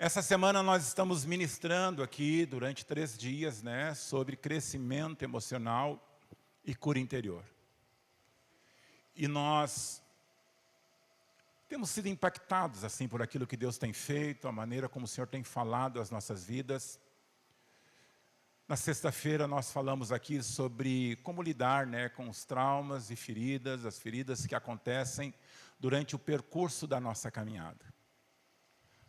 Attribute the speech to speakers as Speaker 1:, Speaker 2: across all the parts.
Speaker 1: Essa semana nós estamos ministrando aqui durante 3 dias, sobre crescimento emocional e cura interior. E nós temos sido impactados assim por aquilo que Deus tem feito, a maneira como o Senhor tem falado às nossas vidas. Na sexta-feira nós falamos aqui sobre como lidar com os traumas e feridas, as feridas que acontecem durante o percurso da nossa caminhada.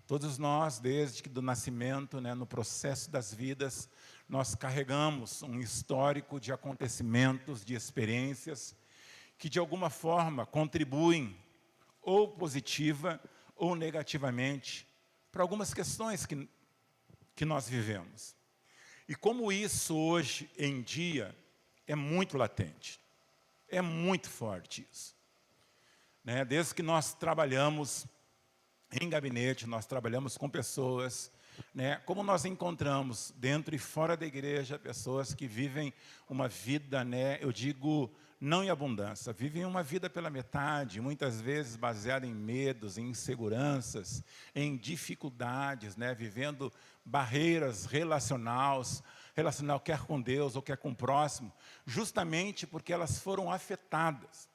Speaker 1: Todos nós, desde que do nascimento, no processo das vidas, nós carregamos um histórico de acontecimentos, de experiências, que de alguma forma contribuem, ou positiva ou negativamente, para algumas questões que nós vivemos. E como isso hoje em dia é muito latente, é muito forte isso. Desde que nós trabalhamos em gabinete, nós trabalhamos com pessoas, como nós encontramos dentro e fora da igreja, pessoas que vivem uma vida, eu digo, não em abundância, vivem uma vida pela metade, muitas vezes baseada em medos, em inseguranças, em dificuldades, vivendo barreiras relacionais, quer com Deus ou quer com o próximo, justamente porque elas foram afetadas,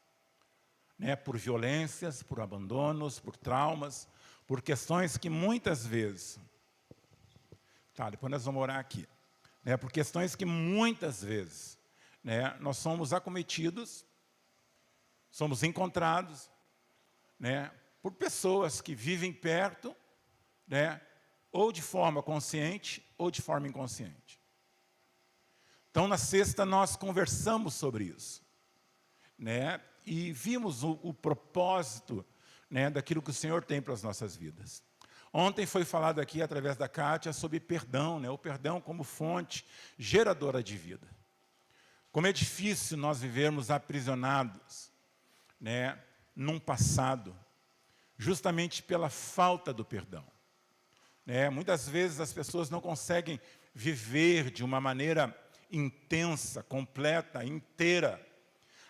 Speaker 1: por violências, por abandonos, por traumas, por questões que muitas vezes, depois nós vamos orar aqui, por questões que muitas vezes, nós somos acometidos, somos encontrados, por pessoas que vivem perto, ou de forma consciente ou de forma inconsciente. Então, na sexta, nós conversamos sobre isso, e vimos o propósito, daquilo que o Senhor tem para as nossas vidas. Ontem foi falado aqui, através da Kátia, sobre perdão, o perdão como fonte geradora de vida. Como é difícil nós vivermos aprisionados, num passado, justamente pela falta do perdão. Muitas vezes as pessoas não conseguem viver de uma maneira intensa, completa, inteira,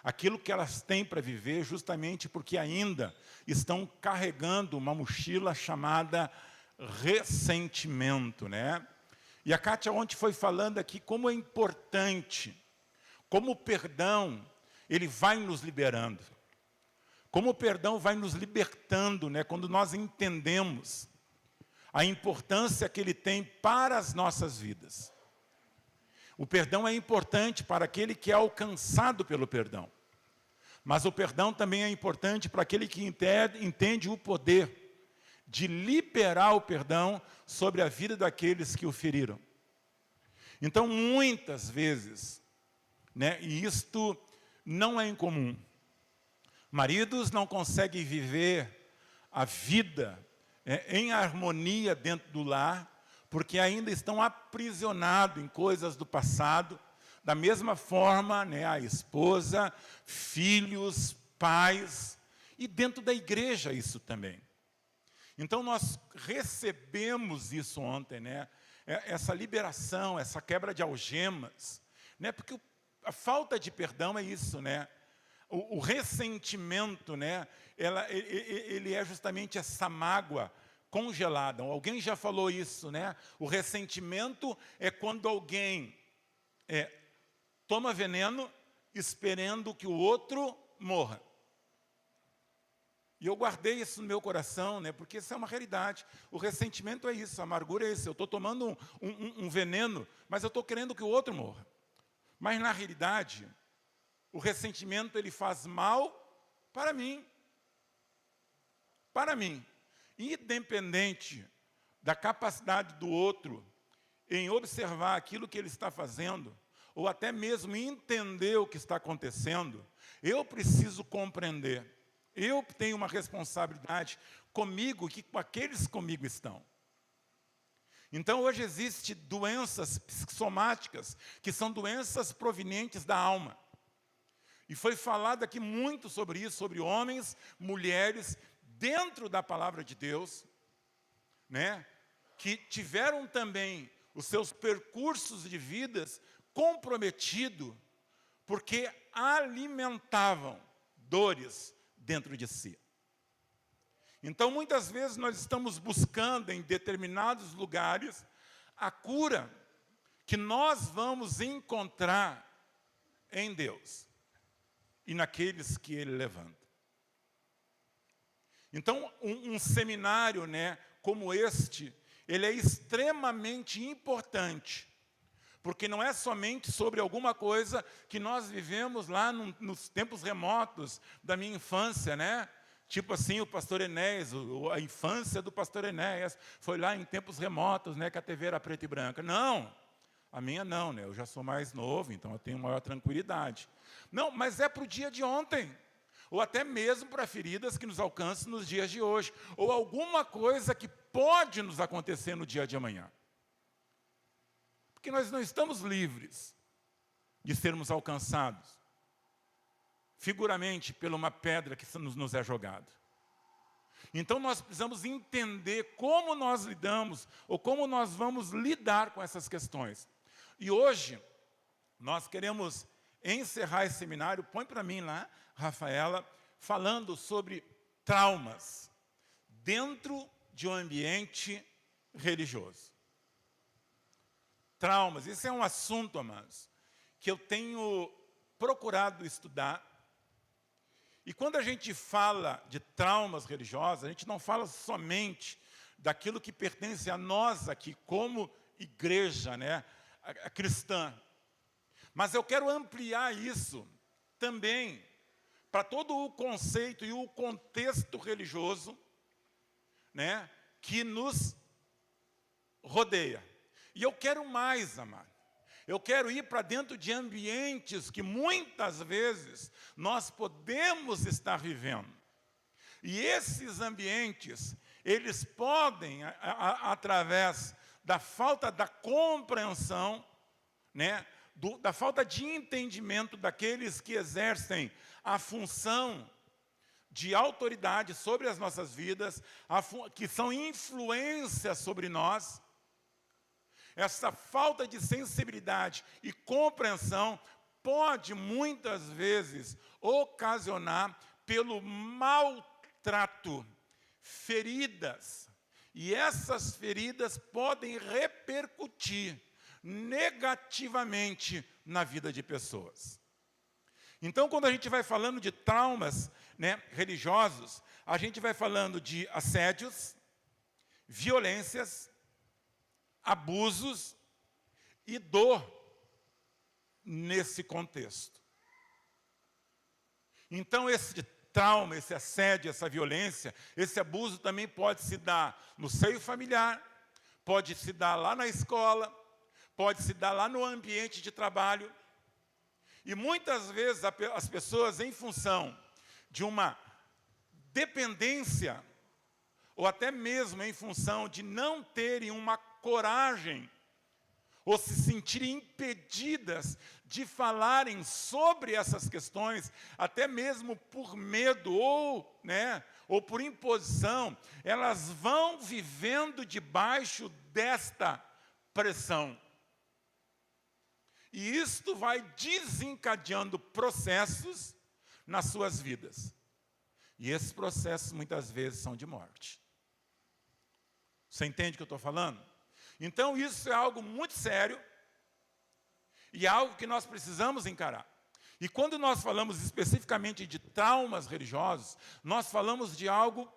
Speaker 1: aquilo que elas têm para viver, justamente porque ainda estão carregando uma mochila chamada ressentimento. E a Kátia ontem foi falando aqui como é importante, como o perdão, ele vai nos liberando. Como o perdão vai nos libertando, quando nós entendemos a importância que ele tem para as nossas vidas. O perdão é importante para aquele que é alcançado pelo perdão. Mas o perdão também é importante para aquele que entende o poder de liberar o perdão sobre a vida daqueles que o feriram. Então, muitas vezes, e isto não é incomum, maridos não conseguem viver a vida em harmonia dentro do lar, porque ainda estão aprisionados em coisas do passado. Da mesma forma, a esposa, filhos, pais, e dentro da igreja isso também. Então nós recebemos isso ontem, essa liberação, essa quebra de algemas, porque a falta de perdão é isso, o ressentimento, ele é justamente essa mágoa congelada. Alguém já falou isso, o ressentimento é quando alguém toma veneno esperando que o outro morra. E eu guardei isso no meu coração, porque isso é uma realidade. O ressentimento é isso, a amargura é isso. Eu estou tomando um veneno, mas eu estou querendo que o outro morra. Mas, na realidade, o ressentimento ele faz mal para mim. Para mim. Independente da capacidade do outro em observar aquilo que ele está fazendo, ou até mesmo entender o que está acontecendo, eu preciso compreender. Eu tenho uma responsabilidade comigo e com aqueles comigo estão. Então, hoje existem doenças psicossomáticas, que são doenças provenientes da alma. E foi falado aqui muito sobre isso, sobre homens, mulheres, dentro da palavra de Deus, que tiveram também os seus percursos de vidas comprometido, porque alimentavam dores dentro de si. Então, muitas vezes, nós estamos buscando em determinados lugares a cura que nós vamos encontrar em Deus e naqueles que Ele levanta. Então, um seminário, né, como este, ele é extremamente importante, porque não é somente sobre alguma coisa que nós vivemos lá nos tempos remotos da minha infância, né? Tipo assim, o pastor Enéas, a infância do pastor Enéas, foi lá em tempos remotos, né, que a TV era preta e branca. Não, a minha não, né? Eu já sou mais novo, então eu tenho maior tranquilidade. Não, mas é para o dia de ontem, ou até mesmo para feridas que nos alcançam nos dias de hoje, ou alguma coisa que pode nos acontecer no dia de amanhã. Porque nós não estamos livres de sermos alcançados, figuramente, por uma pedra que nos é jogada. Então nós precisamos entender como nós lidamos, ou como nós vamos lidar com essas questões. E hoje, nós queremos encerrar esse seminário, põe para mim lá, Rafaela, falando sobre traumas dentro de um ambiente religioso. Traumas, esse é um assunto, amados, que eu tenho procurado estudar. E quando a gente fala de traumas religiosos, a gente não fala somente daquilo que pertence a nós aqui, como igreja, né, a cristã. Mas eu quero ampliar isso também para todo o conceito e o contexto religioso, né, que nos rodeia. E eu quero mais, amado. Eu quero ir para dentro de ambientes que muitas vezes nós podemos estar vivendo. E esses ambientes, eles podem, através da falta da compreensão, né, da falta de entendimento daqueles que exercem a função de autoridade sobre as nossas vidas, que são influências sobre nós, essa falta de sensibilidade e compreensão pode, muitas vezes, ocasionar pelo maltrato, feridas. E essas feridas podem repercutir negativamente na vida de pessoas. Então, quando a gente vai falando de traumas, né, religiosos, a gente vai falando de assédios, violências, abusos e dor nesse contexto. Então, esse trauma, esse assédio, essa violência, esse abuso também pode se dar no seio familiar, pode se dar lá na escola, pode se dar lá no ambiente de trabalho. E muitas vezes as pessoas, em função de uma dependência, ou até mesmo em função de não terem uma coragem, ou se sentirem impedidas de falarem sobre essas questões, até mesmo por medo ou, né, ou por imposição, elas vão vivendo debaixo desta pressão. E isto vai desencadeando processos nas suas vidas. E esses processos, muitas vezes, são de morte. Você entende o que eu estou falando? Então, isso é algo muito sério e algo que nós precisamos encarar. E quando nós falamos especificamente de traumas religiosos, nós falamos de algo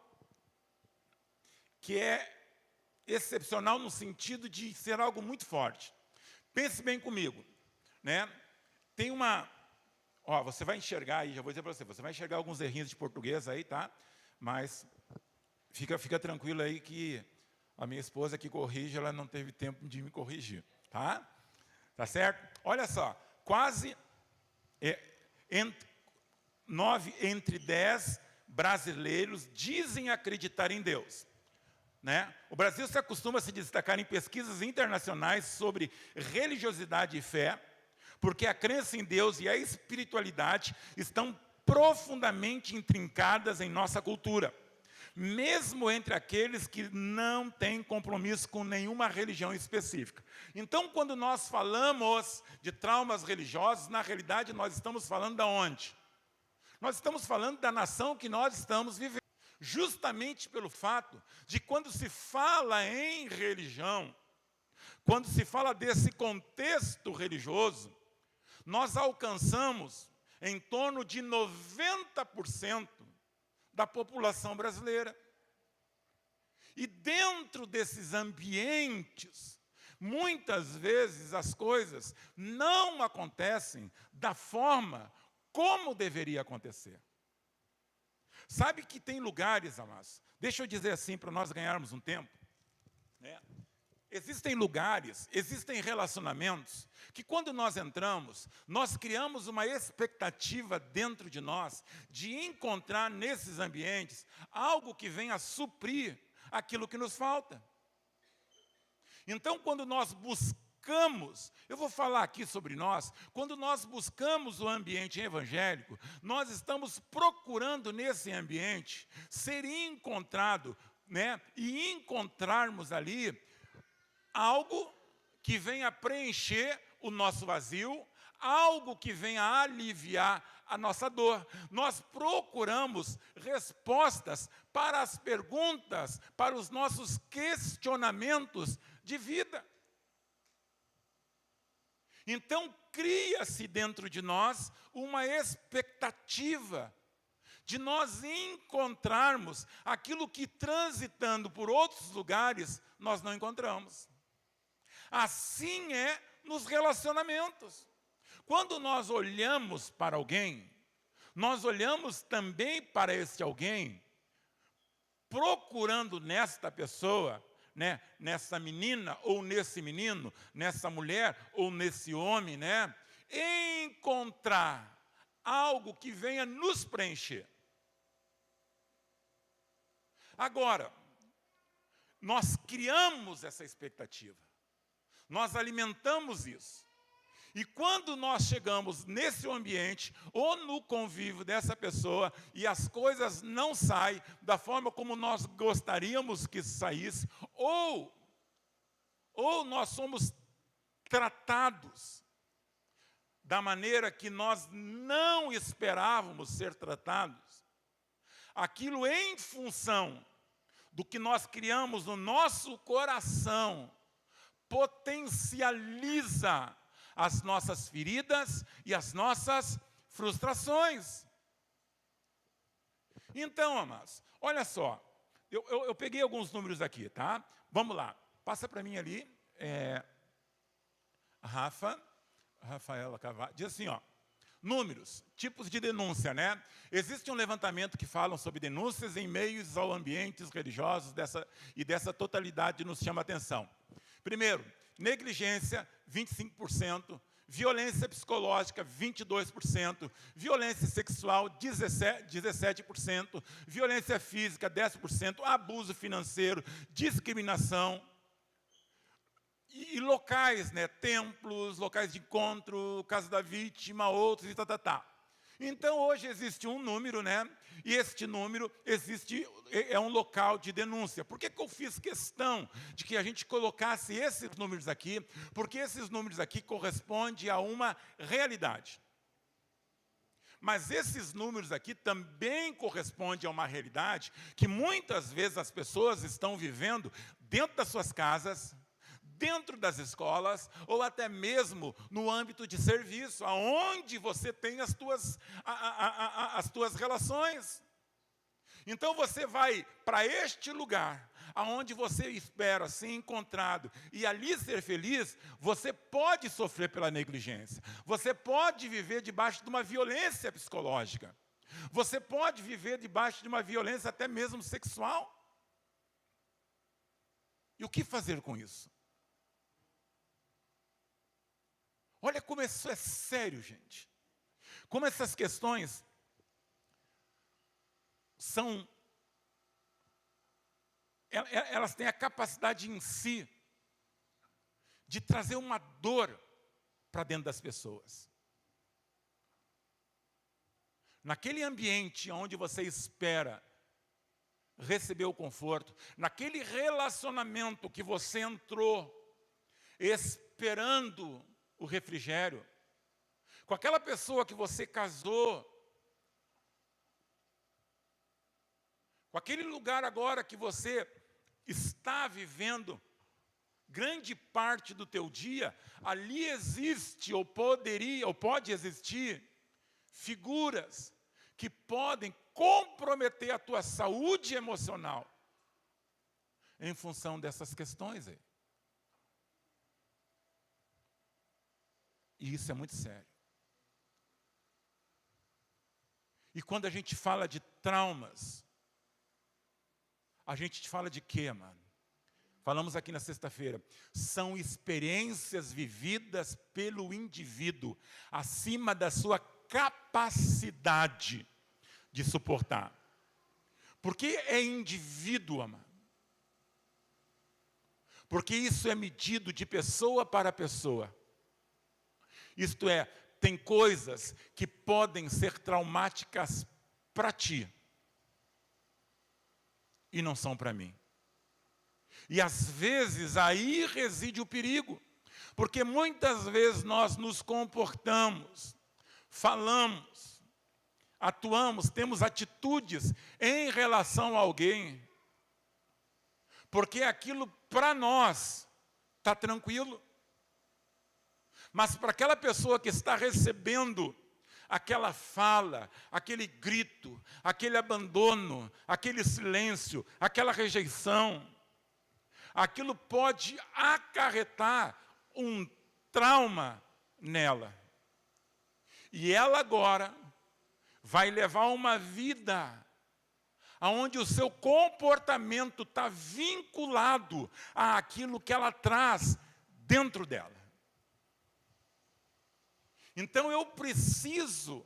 Speaker 1: que é excepcional no sentido de ser algo muito forte. Pense bem comigo, né? Tem uma... Ó, você vai enxergar aí, já vou dizer para você, você vai enxergar alguns errinhos de português aí, tá? Mas fica tranquilo aí que a minha esposa que corrige, ela não teve tempo de me corrigir, tá? Tá certo? Olha só, quase 9 entre 10 brasileiros dizem acreditar em Deus, né? O Brasil se acostuma a se destacar em pesquisas internacionais sobre religiosidade e fé, porque a crença em Deus e a espiritualidade estão profundamente intrincadas em nossa cultura, mesmo entre aqueles que não têm compromisso com nenhuma religião específica. Então, quando nós falamos de traumas religiosos, na realidade, nós estamos falando de onde? Nós estamos falando da nação que nós estamos vivendo. justamente pelo fato de quando se fala em religião, quando se fala desse contexto religioso, nós alcançamos em torno de 90% da população brasileira. E dentro desses ambientes, muitas vezes as coisas não acontecem da forma como deveria acontecer. Sabe que tem lugares, amados, deixa eu dizer assim para nós ganharmos um tempo, né? Existem lugares, existem relacionamentos, que quando nós entramos, nós criamos uma expectativa dentro de nós, de encontrar nesses ambientes algo que venha a suprir aquilo que nos falta. Então, quando nós buscamos, eu vou falar aqui sobre nós, quando nós buscamos o ambiente evangélico, nós estamos procurando nesse ambiente ser encontrado, né, e encontrarmos ali algo que venha preencher o nosso vazio, algo que venha aliviar a nossa dor. Nós procuramos respostas para as perguntas, para os nossos questionamentos de vida. Então, cria-se dentro de nós uma expectativa de nós encontrarmos aquilo que, transitando por outros lugares, nós não encontramos. Assim é nos relacionamentos. Quando nós olhamos para alguém, nós olhamos também para este alguém, procurando nesta pessoa, né, nessa menina ou nesse menino, nessa mulher ou nesse homem, né, encontrar algo que venha nos preencher. Agora, nós criamos essa expectativa, nós alimentamos isso. E quando nós chegamos nesse ambiente, ou no convívio dessa pessoa, e as coisas não saem da forma como nós gostaríamos que saísse, ou nós somos tratados da maneira que nós não esperávamos ser tratados, aquilo em função do que nós criamos no nosso coração, potencializa as nossas feridas e as nossas frustrações. Então, amados, olha só, eu peguei alguns números aqui, tá? Vamos lá, passa para mim ali, Rafaela Carvalho, diz assim, ó, números, tipos de denúncia, né? Existe um levantamento que falam sobre denúncias em meios ou ambientes religiosos e dessa totalidade nos chama a atenção. Primeiro, negligência, 25%, violência psicológica, 22%, violência sexual, 17%, violência física, 10%, abuso financeiro, discriminação, e locais, né, templos, locais de encontro, casa da vítima, outros e tá. Então, hoje existe um número, né? E este número é um local de denúncia. Por que eu fiz questão de que a gente colocasse esses números aqui? Porque esses números aqui correspondem a uma realidade. Mas esses números aqui também correspondem a uma realidade que muitas vezes as pessoas estão vivendo dentro das suas casas, dentro das escolas, ou até mesmo no âmbito de serviço, aonde você tem as tuas relações. Então você vai para este lugar, aonde você espera ser encontrado, e ali ser feliz, você pode sofrer pela negligência, você pode viver debaixo de uma violência psicológica, você pode viver debaixo de uma violência até mesmo sexual. E o que fazer com isso? Olha como isso é sério, gente. Como essas questões elas têm a capacidade em si de trazer uma dor para dentro das pessoas. Naquele ambiente onde você espera receber o conforto, naquele relacionamento que você entrou esperando o refrigério, com aquela pessoa que você casou, com aquele lugar agora que você está vivendo grande parte do teu dia, ali existe ou poderia ou pode existir figuras que podem comprometer a tua saúde emocional em função dessas questões aí. E isso é muito sério. E quando a gente fala de traumas, a gente fala de quê, mano? Falamos aqui na sexta-feira. São experiências vividas pelo indivíduo acima da sua capacidade de suportar. Porque é indivíduo, mano. Porque isso é medido de pessoa para pessoa. Isto é, tem coisas que podem ser traumáticas para ti e não são para mim. E às vezes aí reside o perigo, porque muitas vezes nós nos comportamos, falamos, atuamos, temos atitudes em relação a alguém, porque aquilo para nós está tranquilo. Mas para aquela pessoa que está recebendo aquela fala, aquele grito, aquele abandono, aquele silêncio, aquela rejeição, aquilo pode acarretar um trauma nela. E ela agora vai levar uma vida onde o seu comportamento está vinculado àquilo que ela traz dentro dela. Então eu preciso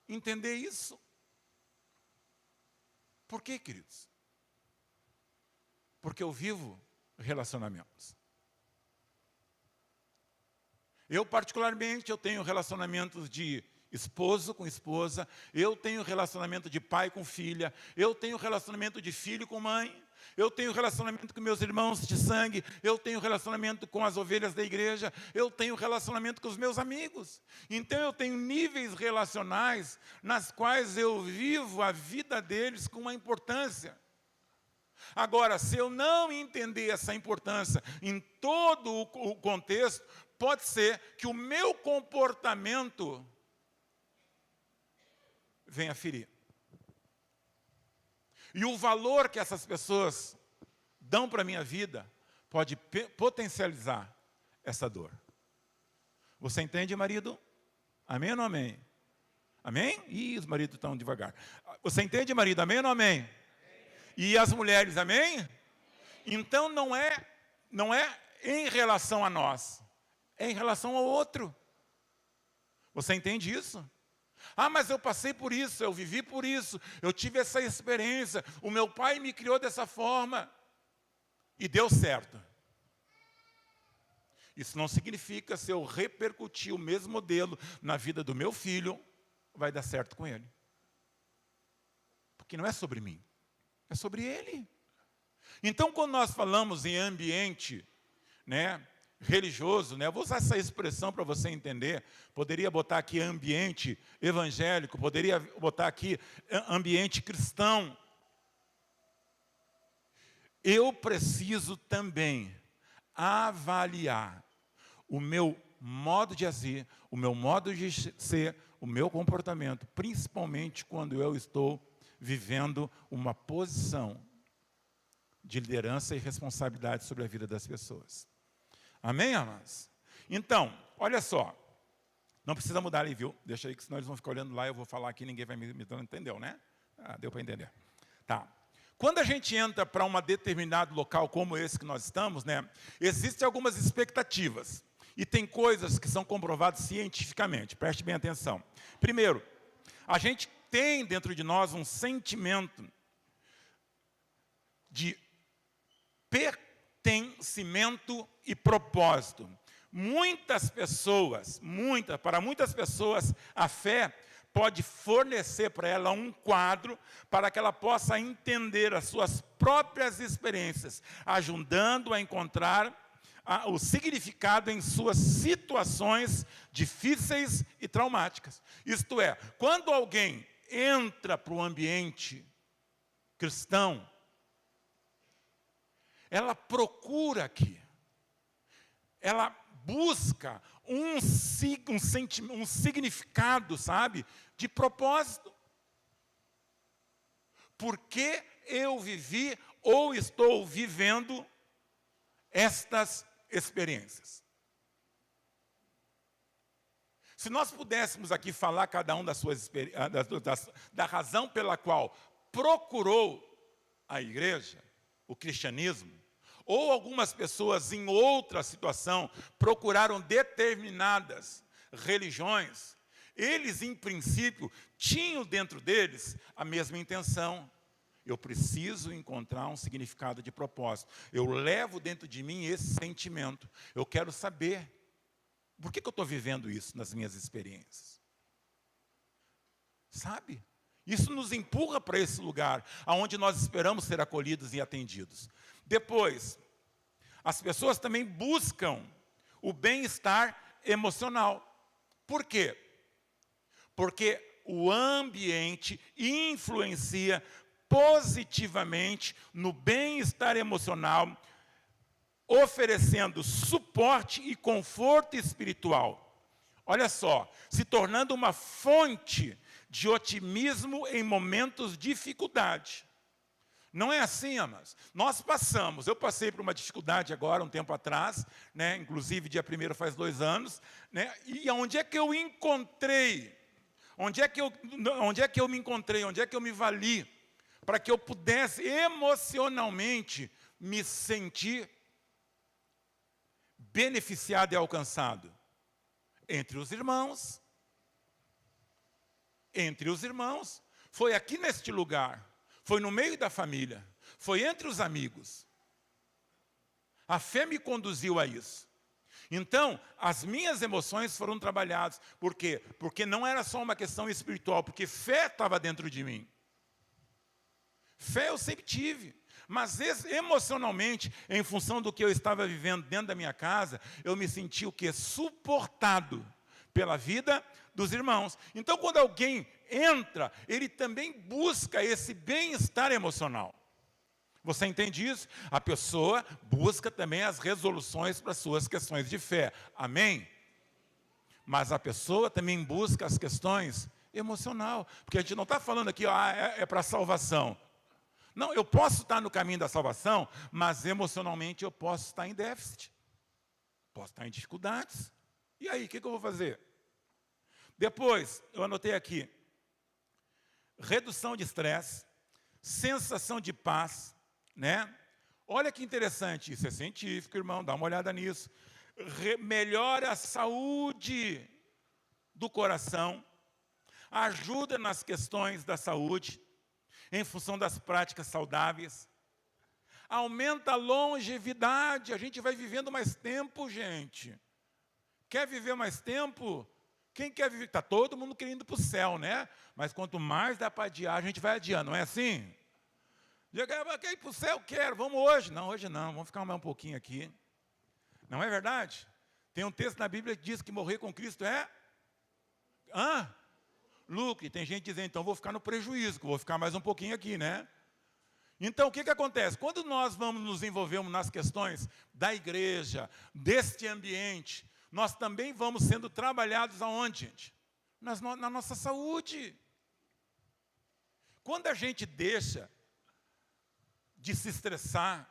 Speaker 1: entender isso. Por quê, queridos? Porque eu vivo relacionamentos. Eu, particularmente, eu tenho relacionamentos de esposo com esposa, eu tenho relacionamento de pai com filha, eu tenho relacionamento de filho com mãe, eu tenho relacionamento com meus irmãos de sangue, eu tenho relacionamento com as ovelhas da igreja, eu tenho relacionamento com os meus amigos. Então eu tenho níveis relacionais nas quais eu vivo a vida deles com uma importância. Agora, se eu não entender essa importância em todo o contexto, pode ser que o meu comportamento venha ferir. E o valor que essas pessoas dão para a minha vida pode potencializar essa dor. Você entende, marido? Amém ou não amém? Amém? Ih, os maridos estão devagar. Você entende, marido? Amém ou não amém? Amém. E as mulheres, amém? Então não é em relação a nós, é em relação ao outro. Você entende isso? Ah, mas eu passei por isso, eu vivi por isso, eu tive essa experiência, o meu pai me criou dessa forma e deu certo. Isso não significa se eu repercutir o mesmo modelo na vida do meu filho, vai dar certo com ele. Porque não é sobre mim, é sobre ele. Então, quando nós falamos em ambiente, religioso, eu vou usar essa expressão para você entender, poderia botar aqui ambiente evangélico, poderia botar aqui ambiente cristão. Eu preciso também avaliar o meu modo de agir, o meu modo de ser, o meu comportamento, principalmente quando eu estou vivendo uma posição de liderança e responsabilidade sobre a vida das pessoas. Amém, amados? Então, olha só. Não precisa mudar ali, viu? Deixa aí, que senão eles vão ficar olhando lá, eu vou falar aqui, ninguém vai me entendeu, né? Deu para entender. Tá. Quando a gente entra para um determinado local como esse que nós estamos, existem algumas expectativas. E tem coisas que são comprovadas cientificamente. Preste bem atenção. Primeiro, a gente tem dentro de nós um sentimento de pertencimento e propósito. Para muitas pessoas, a fé pode fornecer para ela um quadro para que ela possa entender as suas próprias experiências, ajudando a encontrar o significado em suas situações difíceis e traumáticas. Isto é, quando alguém entra para o ambiente cristão, ela procura aqui, ela busca um significado, sabe, de propósito. Por que eu vivi ou estou vivendo estas experiências? Se nós pudéssemos aqui falar cada um das suas da razão pela qual procurou a igreja, o cristianismo, ou algumas pessoas em outra situação procuraram determinadas religiões, eles, em princípio, tinham dentro deles a mesma intenção. Eu preciso encontrar um significado de propósito. Eu levo dentro de mim esse sentimento. Eu quero saber por que eu estou vivendo isso nas minhas experiências. Sabe? Isso nos empurra para esse lugar, onde nós esperamos ser acolhidos e atendidos. Depois, as pessoas também buscam o bem-estar emocional. Por quê? Porque o ambiente influencia positivamente no bem-estar emocional, oferecendo suporte e conforto espiritual. Olha só, se tornando uma fonte de otimismo em momentos de dificuldade. Não é assim, amados? Eu passei por uma dificuldade agora, um tempo atrás, né? Inclusive dia 1º faz 2 anos, né? E onde é que eu encontrei? Onde é que eu me encontrei? Onde é que eu me vali? Para que eu pudesse emocionalmente me sentir beneficiado e alcançado? Entre os irmãos. Entre os irmãos. Foi aqui neste lugar. Foi no meio da família. Foi entre os amigos. A fé me conduziu a isso. Então, as minhas emoções foram trabalhadas. Por quê? Porque não era só uma questão espiritual, porque fé estava dentro de mim. Fé eu sempre tive. Mas emocionalmente, em função do que eu estava vivendo dentro da minha casa, eu me senti o quê? Suportado pela vida dos irmãos. Então, quando alguém entra, ele também busca esse bem-estar emocional. Você entende isso? A pessoa busca também as resoluções para suas questões de fé. Amém? Mas a pessoa também busca as questões emocional. Porque a gente não está falando aqui, é para salvação. Não, eu posso estar no caminho da salvação, mas emocionalmente eu posso estar em déficit. Posso estar em dificuldades. E aí, o que eu vou fazer? Depois, eu anotei aqui. Redução de estresse, sensação de paz, né? Olha que interessante, isso é científico, irmão, dá uma olhada nisso. Melhora a saúde do coração, ajuda nas questões da saúde, em função das práticas saudáveis, aumenta a longevidade, a gente vai vivendo mais tempo, gente. Quer viver mais tempo? Quem quer viver? Está todo mundo querendo ir para o céu, né? Mas quanto mais dá para adiar, a gente vai adiando, não é assim? Quer ir para o céu? Quero, vamos hoje. Não, hoje não, vamos ficar mais um pouquinho aqui. Não é verdade? Tem um texto na Bíblia que diz que morrer com Cristo é... lucro. E tem gente dizendo, então vou ficar no prejuízo, que vou ficar mais um pouquinho aqui, né? Então, o que acontece? Quando nós vamos nos envolvermos nas questões da igreja, deste ambiente, nós também vamos sendo trabalhados aonde, gente? Na nossa saúde. Quando a gente deixa de se estressar,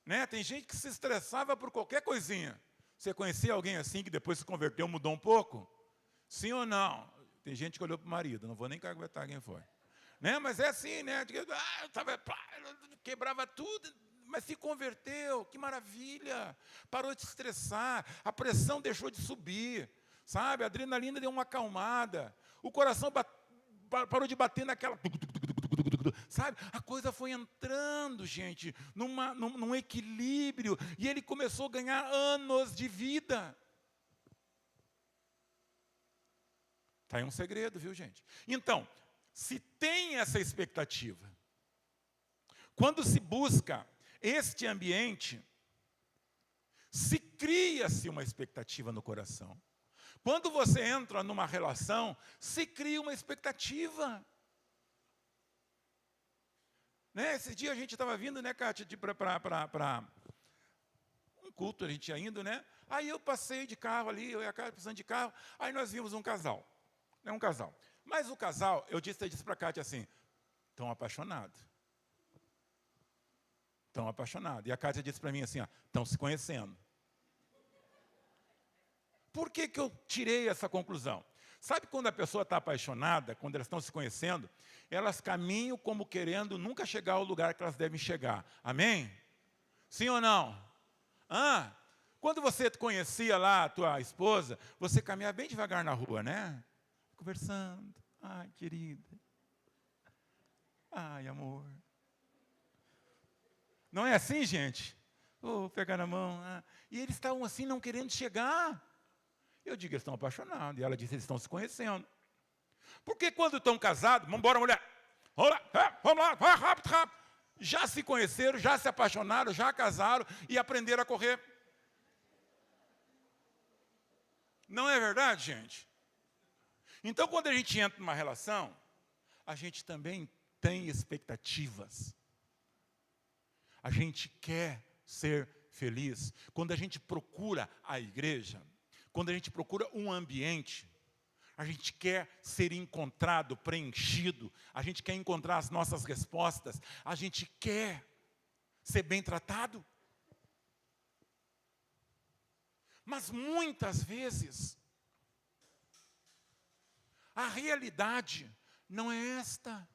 Speaker 1: né? Tem gente que se estressava por qualquer coisinha. Você conhecia alguém assim que depois se converteu, mudou um pouco? Sim ou não? Tem gente que olhou para o marido, não vou nem caguetar quem foi. Né? Mas é assim, né? Quebrava tudo, mas se converteu, que maravilha. Parou de estressar, a pressão deixou de subir, sabe? A adrenalina deu uma acalmada, o coração parou de bater naquela... Sabe? A coisa foi entrando, gente, num equilíbrio, e ele começou a ganhar anos de vida. Está aí um segredo, viu, gente? Então, se tem essa expectativa, quando se busca este ambiente, se cria-se uma expectativa no coração. Quando você entra numa relação, se cria uma expectativa. Né? Esse dia a gente estava vindo, né, Kátia, para um culto, a gente ia indo, né? Aí eu passei de carro ali, eu e a Kátia passando de carro, aí nós vimos um casal. Né, um casal. Mas o casal, eu disse para a Kátia assim, estão apaixonados. Estão apaixonados. E a Kátia disse para mim assim, estão se conhecendo. Por que eu tirei essa conclusão? Sabe quando a pessoa está apaixonada, quando elas estão se conhecendo, elas caminham como querendo nunca chegar ao lugar que elas devem chegar. Amém? Sim ou não? Quando você conhecia lá a tua esposa, você caminhava bem devagar na rua, né? Conversando. Ai, querida. Ai, amor. Não é assim, gente? Pegar na mão. E eles estavam assim, não querendo chegar. Eu digo, eles estão apaixonados. E ela disse, eles estão se conhecendo. Porque quando estão casados, vamos embora, mulher. Vamos lá, vai rápido, rápido. Já se conheceram, já se apaixonaram, já casaram e aprenderam a correr. Não é verdade, gente? Então, quando a gente entra numa relação, a gente também tem expectativas. A gente quer ser feliz. Quando a gente procura a igreja, quando a gente procura um ambiente, a gente quer ser encontrado, preenchido, a gente quer encontrar as nossas respostas, a gente quer ser bem tratado. Mas muitas vezes, a realidade não é esta.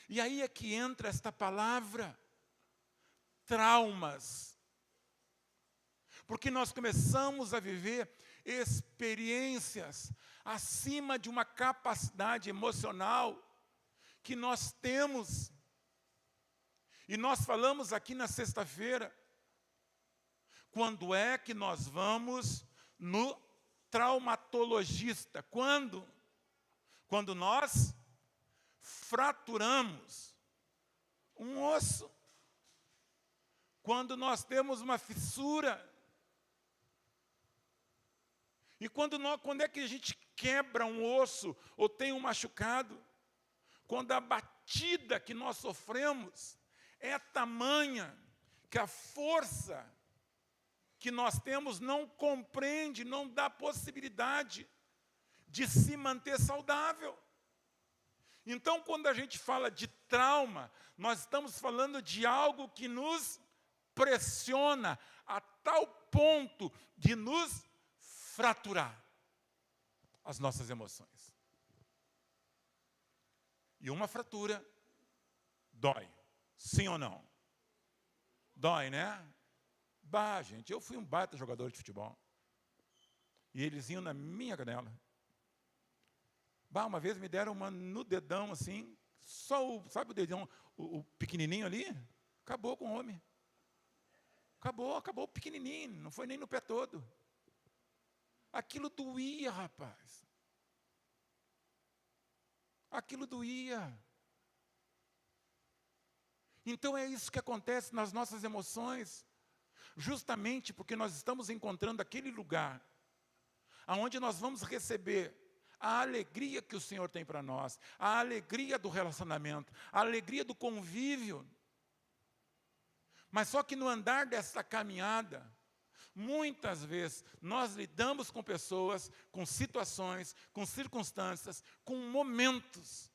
Speaker 1: E aí é que entra esta palavra, traumas. Porque nós começamos a viver experiências acima de uma capacidade emocional que nós temos. E nós falamos aqui na sexta-feira, quando é que nós vamos no traumatologista? Quando? Quando nós fraturamos um osso. Quando nós temos uma fissura. E quando é que a gente quebra um osso ou tem um machucado? Quando a batida que nós sofremos é tamanha que a força que nós temos não compreende, não dá possibilidade de se manter saudável. Então, quando a gente fala de trauma, nós estamos falando de algo que nos pressiona a tal ponto de nos fraturar as nossas emoções. E uma fratura dói, sim ou não? Dói, né? Gente, eu fui um baita jogador de futebol. E eles iam na minha canela. Uma vez me deram uma no dedão, assim, só sabe o dedão, o pequenininho ali? Acabou com o homem. Acabou pequenininho, não foi nem no pé todo. Aquilo doía, rapaz. Aquilo doía. Então é isso que acontece nas nossas emoções. Justamente porque nós estamos encontrando aquele lugar onde nós vamos receber a alegria que o Senhor tem para nós, a alegria do relacionamento, a alegria do convívio. Mas só que no andar dessa caminhada, muitas vezes nós lidamos com pessoas, com situações, com circunstâncias, com momentos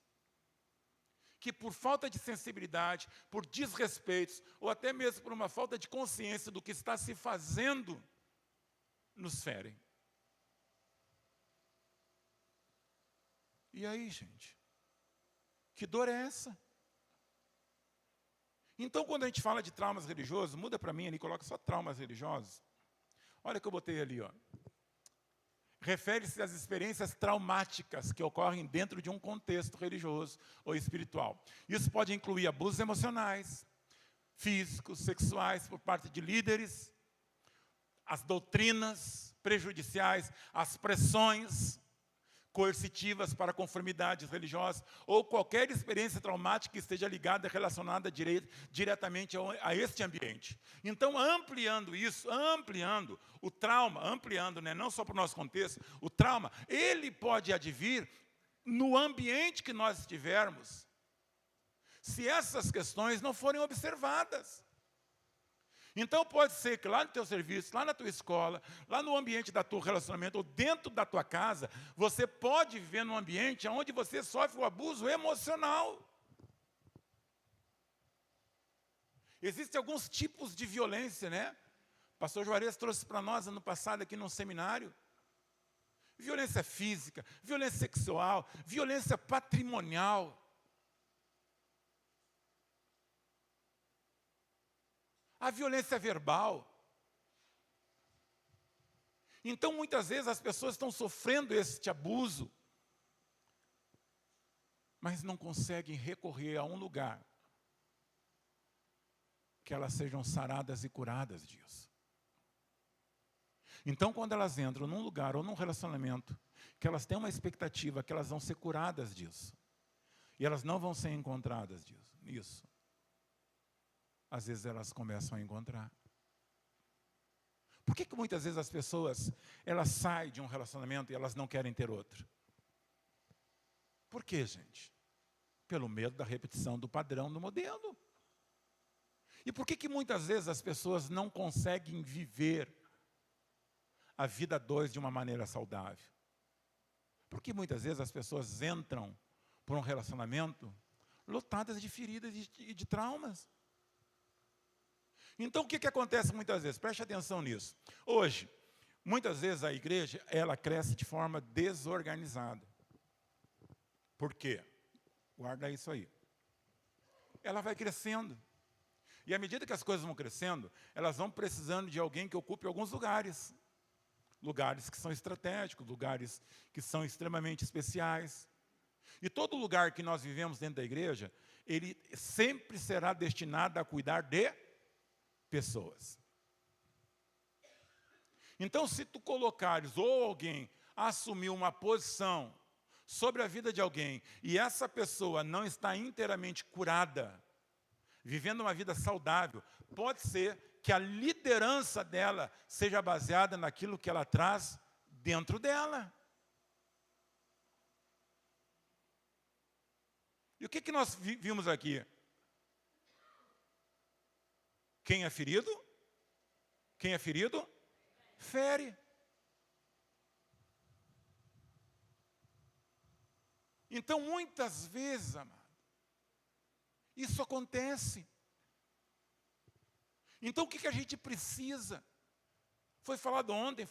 Speaker 1: que por falta de sensibilidade, por desrespeitos, ou até mesmo por uma falta de consciência do que está se fazendo, nos ferem. E aí, gente? Que dor é essa? Então, quando a gente fala de traumas religiosos, muda para mim ali, coloca só traumas religiosos. Olha o que eu botei ali, ó. Refere-se às experiências traumáticas que ocorrem dentro de um contexto religioso ou espiritual. Isso pode incluir abusos emocionais, físicos, sexuais por parte de líderes, as doutrinas prejudiciais, as pressões coercitivas para conformidades religiosas, ou qualquer experiência traumática que esteja ligada, relacionada diretamente a este ambiente. Então, ampliando isso, ampliando o trauma, né, não só para o nosso contexto, o trauma, ele pode advir no ambiente que nós estivermos, se essas questões não forem observadas. Então pode ser que lá no teu serviço, lá na tua escola, lá no ambiente da tua relacionamento, ou dentro da tua casa, você pode viver num ambiente onde você sofre o abuso emocional. Existem alguns tipos de violência, né? O pastor Juarez trouxe para nós ano passado aqui num seminário. Violência física, violência sexual, violência patrimonial. A violência verbal. Então, muitas vezes, as pessoas estão sofrendo este abuso, mas não conseguem recorrer a um lugar que elas sejam saradas e curadas disso. Então, quando elas entram num lugar ou num relacionamento, que elas têm uma expectativa que elas vão ser curadas disso, e elas não vão ser encontradas nisso, às vezes elas começam a encontrar. Por que muitas vezes as pessoas, elas saem de um relacionamento e elas não querem ter outro? Por quê, gente? Pelo medo da repetição do padrão, do modelo. E por que muitas vezes as pessoas não conseguem viver a vida a dois de uma maneira saudável? Porque muitas vezes as pessoas entram por um relacionamento lotadas de feridas e de traumas. Então, o que acontece muitas vezes? Preste atenção nisso. Hoje, muitas vezes a igreja, ela cresce de forma desorganizada. Por quê? Guarda isso aí. Ela vai crescendo. E à medida que as coisas vão crescendo, elas vão precisando de alguém que ocupe alguns lugares. Lugares que são estratégicos, lugares que são extremamente especiais. E todo lugar que nós vivemos dentro da igreja, ele sempre será destinado a cuidar de pessoas. Então, se tu colocares ou alguém assumir uma posição sobre a vida de alguém e essa pessoa não está inteiramente curada, vivendo uma vida saudável, pode ser que a liderança dela seja baseada naquilo que ela traz dentro dela. E o que nós vimos aqui? Quem é ferido? Quem é ferido? Fere. Então, muitas vezes, amado, isso acontece. Então, o que a gente precisa? Foi falado ontem,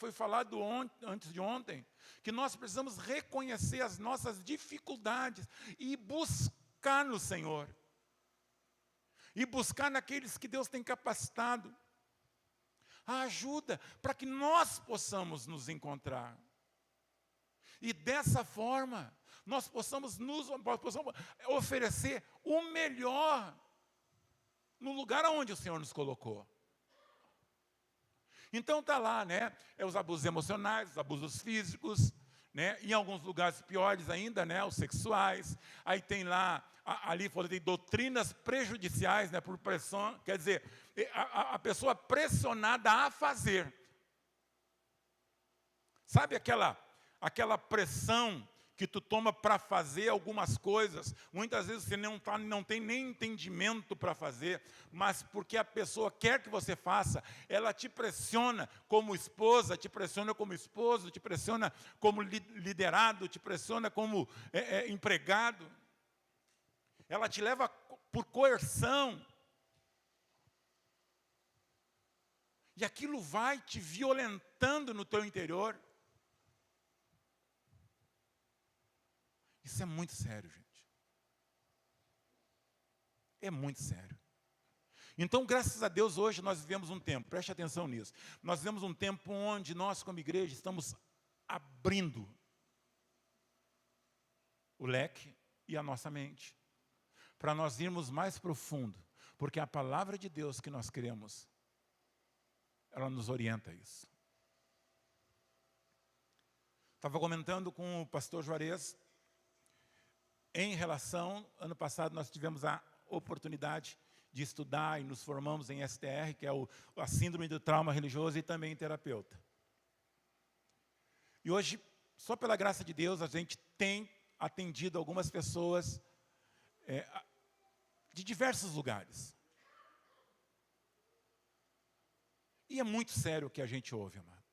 Speaker 1: antes de ontem, que nós precisamos reconhecer as nossas dificuldades e buscar no Senhor. E buscar naqueles que Deus tem capacitado a ajuda para que nós possamos nos encontrar. E dessa forma, nós possamos oferecer o melhor no lugar onde o Senhor nos colocou. Então está lá, né? Os abusos emocionais, os abusos físicos, né? Em alguns lugares piores ainda, né? Os sexuais. Aí tem lá, ali tem doutrinas prejudiciais, né? Por pressão, quer dizer, a pessoa pressionada a fazer. Sabe aquela pressão que tu toma para fazer algumas coisas, muitas vezes você não tem nem entendimento para fazer, mas porque a pessoa quer que você faça, ela te pressiona como esposa, te pressiona como esposo, te pressiona como liderado, te pressiona como empregado. Ela te leva por coerção. E aquilo vai te violentando no teu interior. Isso é muito sério, gente. É muito sério. Então, graças a Deus, hoje nós vivemos um tempo, preste atenção nisso, nós vivemos um tempo onde nós, como igreja, estamos abrindo o leque e a nossa mente, para nós irmos mais profundo, porque a palavra de Deus que nós queremos, ela nos orienta a isso. Estava comentando com o pastor Juarez, em relação, ano passado nós tivemos a oportunidade de estudar e nos formamos em STR, que é a síndrome do trauma religioso e também terapeuta. E hoje, só pela graça de Deus, a gente tem atendido algumas pessoas de diversos lugares. E é muito sério o que a gente ouve, amado.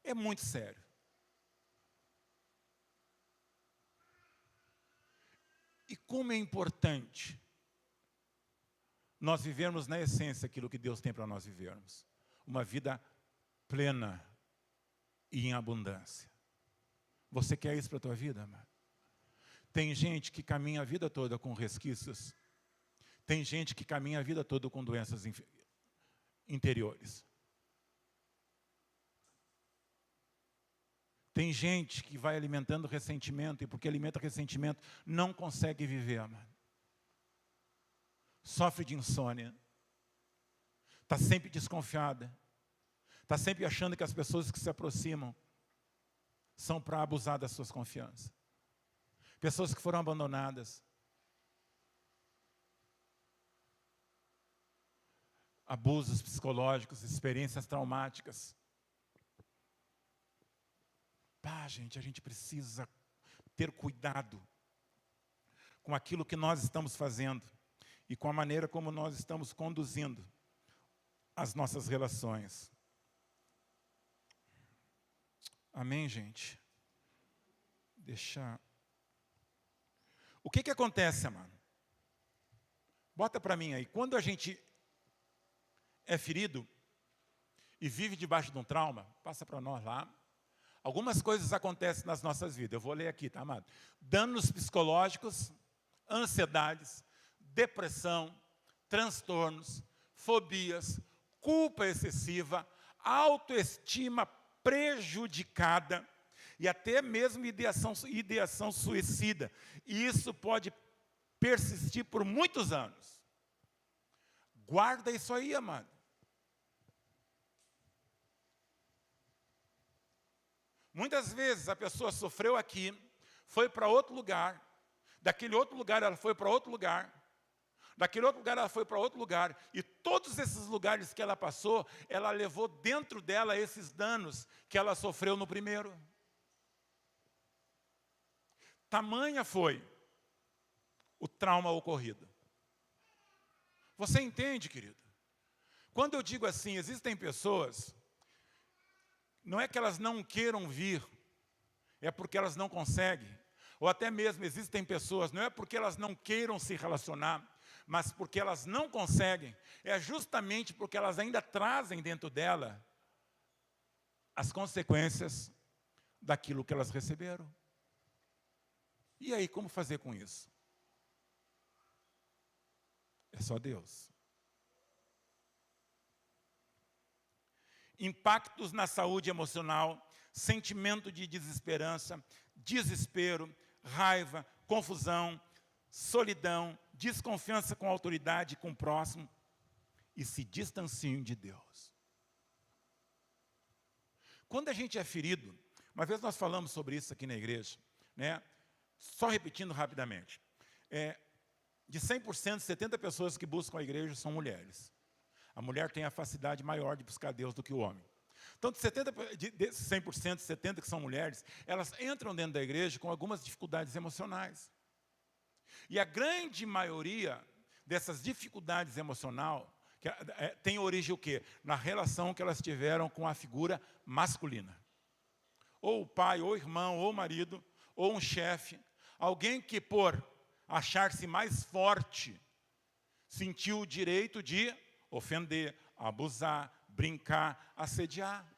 Speaker 1: É muito sério. E como é importante nós vivermos na essência aquilo que Deus tem para nós vivermos. Uma vida plena e em abundância. Você quer isso para a tua vida, amado? Tem gente que caminha a vida toda com resquícios. Tem gente que caminha a vida toda com doenças interiores. Tem gente que vai alimentando ressentimento, e porque alimenta ressentimento, não consegue viver, amado. Sofre de insônia. Está sempre desconfiada. Está sempre achando que as pessoas que se aproximam são para abusar das suas confianças. Pessoas que foram abandonadas. Abusos psicológicos, experiências traumáticas. Pá, gente, a gente precisa ter cuidado com aquilo que nós estamos fazendo e com a maneira como nós estamos conduzindo as nossas relações. Amém, gente? O que acontece, amado? Bota para mim aí. Quando a gente é ferido e vive debaixo de um trauma, passa para nós lá. Algumas coisas acontecem nas nossas vidas. Eu vou ler aqui, tá, amado? Danos psicológicos, ansiedades, depressão, transtornos, fobias, culpa excessiva, autoestima prejudicada e até mesmo ideação suicida. E isso pode persistir por muitos anos. Guarda isso aí, amado. Muitas vezes a pessoa sofreu aqui, foi para outro lugar, daquele outro lugar ela foi para outro lugar, daquele outro lugar ela foi para outro lugar, e todos esses lugares que ela passou, ela levou dentro dela esses danos que ela sofreu no primeiro. Tamanha foi o trauma ocorrido. Você entende, querido? Quando eu digo assim, existem pessoas, não é que elas não queiram vir, é porque elas não conseguem. Ou até mesmo existem pessoas, não é porque elas não queiram se relacionar, mas porque elas não conseguem. É justamente porque elas ainda trazem dentro dela as consequências daquilo que elas receberam. E aí, como fazer com isso? É só Deus. Impactos na saúde emocional, sentimento de desesperança, desespero, raiva, confusão, solidão, desconfiança com a autoridade e com o próximo, e se distanciam de Deus. Quando a gente é ferido, uma vez nós falamos sobre isso aqui na igreja, né? Só repetindo rapidamente, de 100%, 70 pessoas que buscam a igreja são mulheres. A mulher tem a facilidade maior de buscar Deus do que o homem. Então, de 100%, 70 que são mulheres, elas entram dentro da igreja com algumas dificuldades emocionais. E a grande maioria dessas dificuldades emocionais tem origem o quê? Na relação que elas tiveram com a figura masculina. Ou o pai, ou o irmão, ou o marido, ou um chefe. Alguém que, por achar-se mais forte, sentiu o direito de ofender, abusar, brincar, assediar.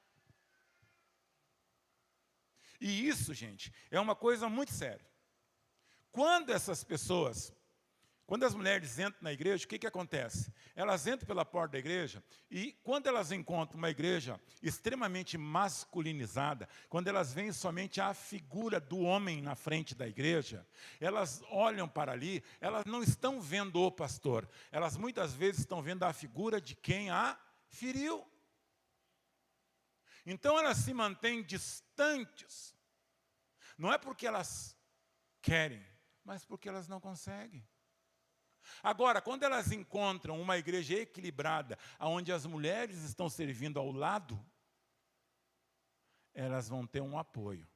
Speaker 1: E isso, gente, é uma coisa muito séria. Quando essas pessoas, quando as mulheres entram na igreja, o que acontece? Elas entram pela porta da igreja e quando elas encontram uma igreja extremamente masculinizada, quando elas veem somente a figura do homem na frente da igreja, elas olham para ali, elas não estão vendo o pastor, elas muitas vezes estão vendo a figura de quem a feriu. Então elas se mantêm distantes, não é porque elas querem, mas porque elas não conseguem. Agora, quando elas encontram uma igreja equilibrada, onde as mulheres estão servindo ao lado, elas vão ter um apoio.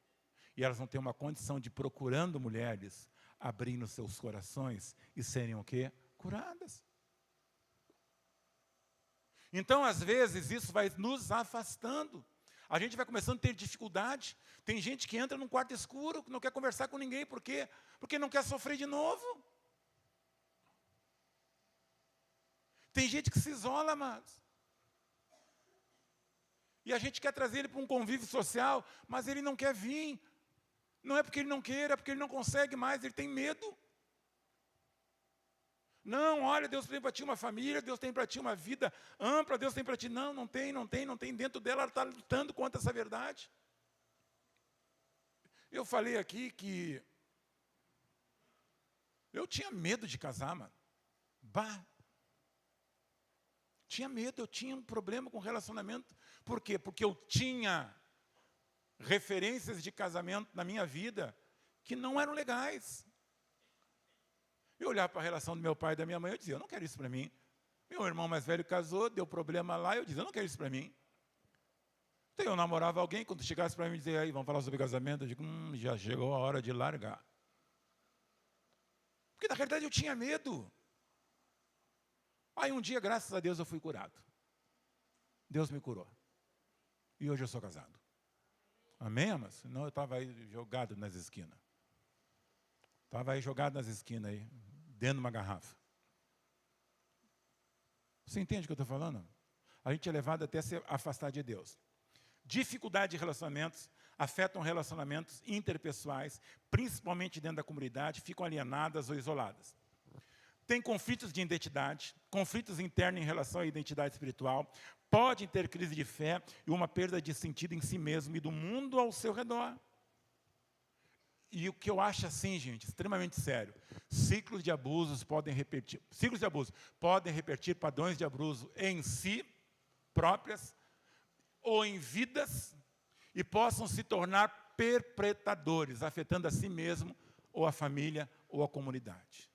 Speaker 1: E elas vão ter uma condição de, procurando mulheres, abrindo seus corações e serem o quê? Curadas. Então, às vezes, isso vai nos afastando. A gente vai começando a ter dificuldade. Tem gente que entra num quarto escuro, que não quer conversar com ninguém. Por quê? Porque não quer sofrer de novo. Tem gente que se isola, amados. E a gente quer trazer ele para um convívio social, mas ele não quer vir. Não é porque ele não queira, é porque ele não consegue mais, ele tem medo. Não, olha, Deus tem para ti uma família, Deus tem para ti uma vida ampla, Deus tem para ti. Não, não tem. Dentro dela, ela está lutando contra essa verdade. Eu falei aqui que eu tinha medo de casar, mano. Bah! Tinha medo, eu tinha um problema com relacionamento. Por quê? Porque eu tinha referências de casamento na minha vida que não eram legais. Eu olhava para a relação do meu pai e da minha mãe, eu dizia, eu não quero isso para mim. Meu irmão mais velho casou, deu problema lá, eu dizia, eu não quero isso para mim. Então eu namorava alguém, quando chegasse para mim e dizia, aí, vamos falar sobre casamento, eu digo, já chegou a hora de largar. Porque na realidade eu tinha medo. Aí um dia, graças a Deus, eu fui curado. Deus me curou. E hoje eu sou casado. Amém, mas senão eu estava aí jogado nas esquinas. Estava aí jogado nas esquinas, aí, dentro de uma garrafa. Você entende o que eu estou falando? A gente é levado até se afastar de Deus. Dificuldade de relacionamentos afetam relacionamentos interpessoais, principalmente dentro da comunidade, ficam alienadas ou isoladas. Tem conflitos de identidade, conflitos internos em relação à identidade espiritual, pode ter crise de fé e uma perda de sentido em si mesmo e do mundo ao seu redor. E o que eu acho assim, gente, extremamente sério, ciclos de abuso podem repetir padrões de abuso em si próprias ou em vidas e possam se tornar perpetradores, afetando a si mesmo ou a família ou a comunidade.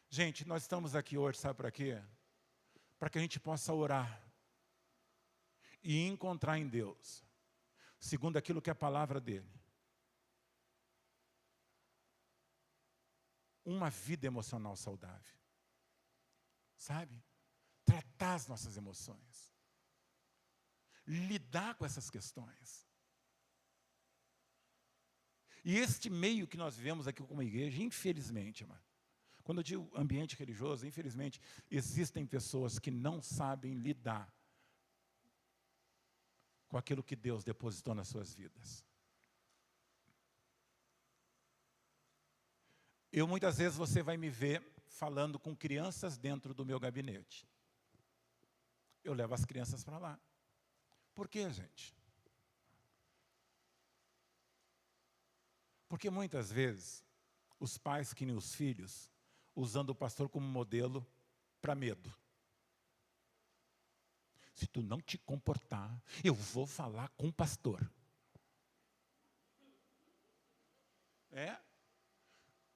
Speaker 1: Gente, nós estamos aqui hoje, sabe para quê? Para que a gente possa orar e encontrar em Deus, segundo aquilo que é a palavra dele, uma vida emocional saudável. Sabe? Tratar as nossas emoções. Lidar com essas questões. E este meio que nós vivemos aqui como igreja, infelizmente, irmão, quando eu digo ambiente religioso, infelizmente, existem pessoas que não sabem lidar com aquilo que Deus depositou nas suas vidas. Muitas vezes, você vai me ver falando com crianças dentro do meu gabinete. Eu levo as crianças para lá. Por quê, gente? Porque muitas vezes, os pais que nem os filhos, usando o pastor como modelo para medo. Se tu não te comportar, eu vou falar com o pastor.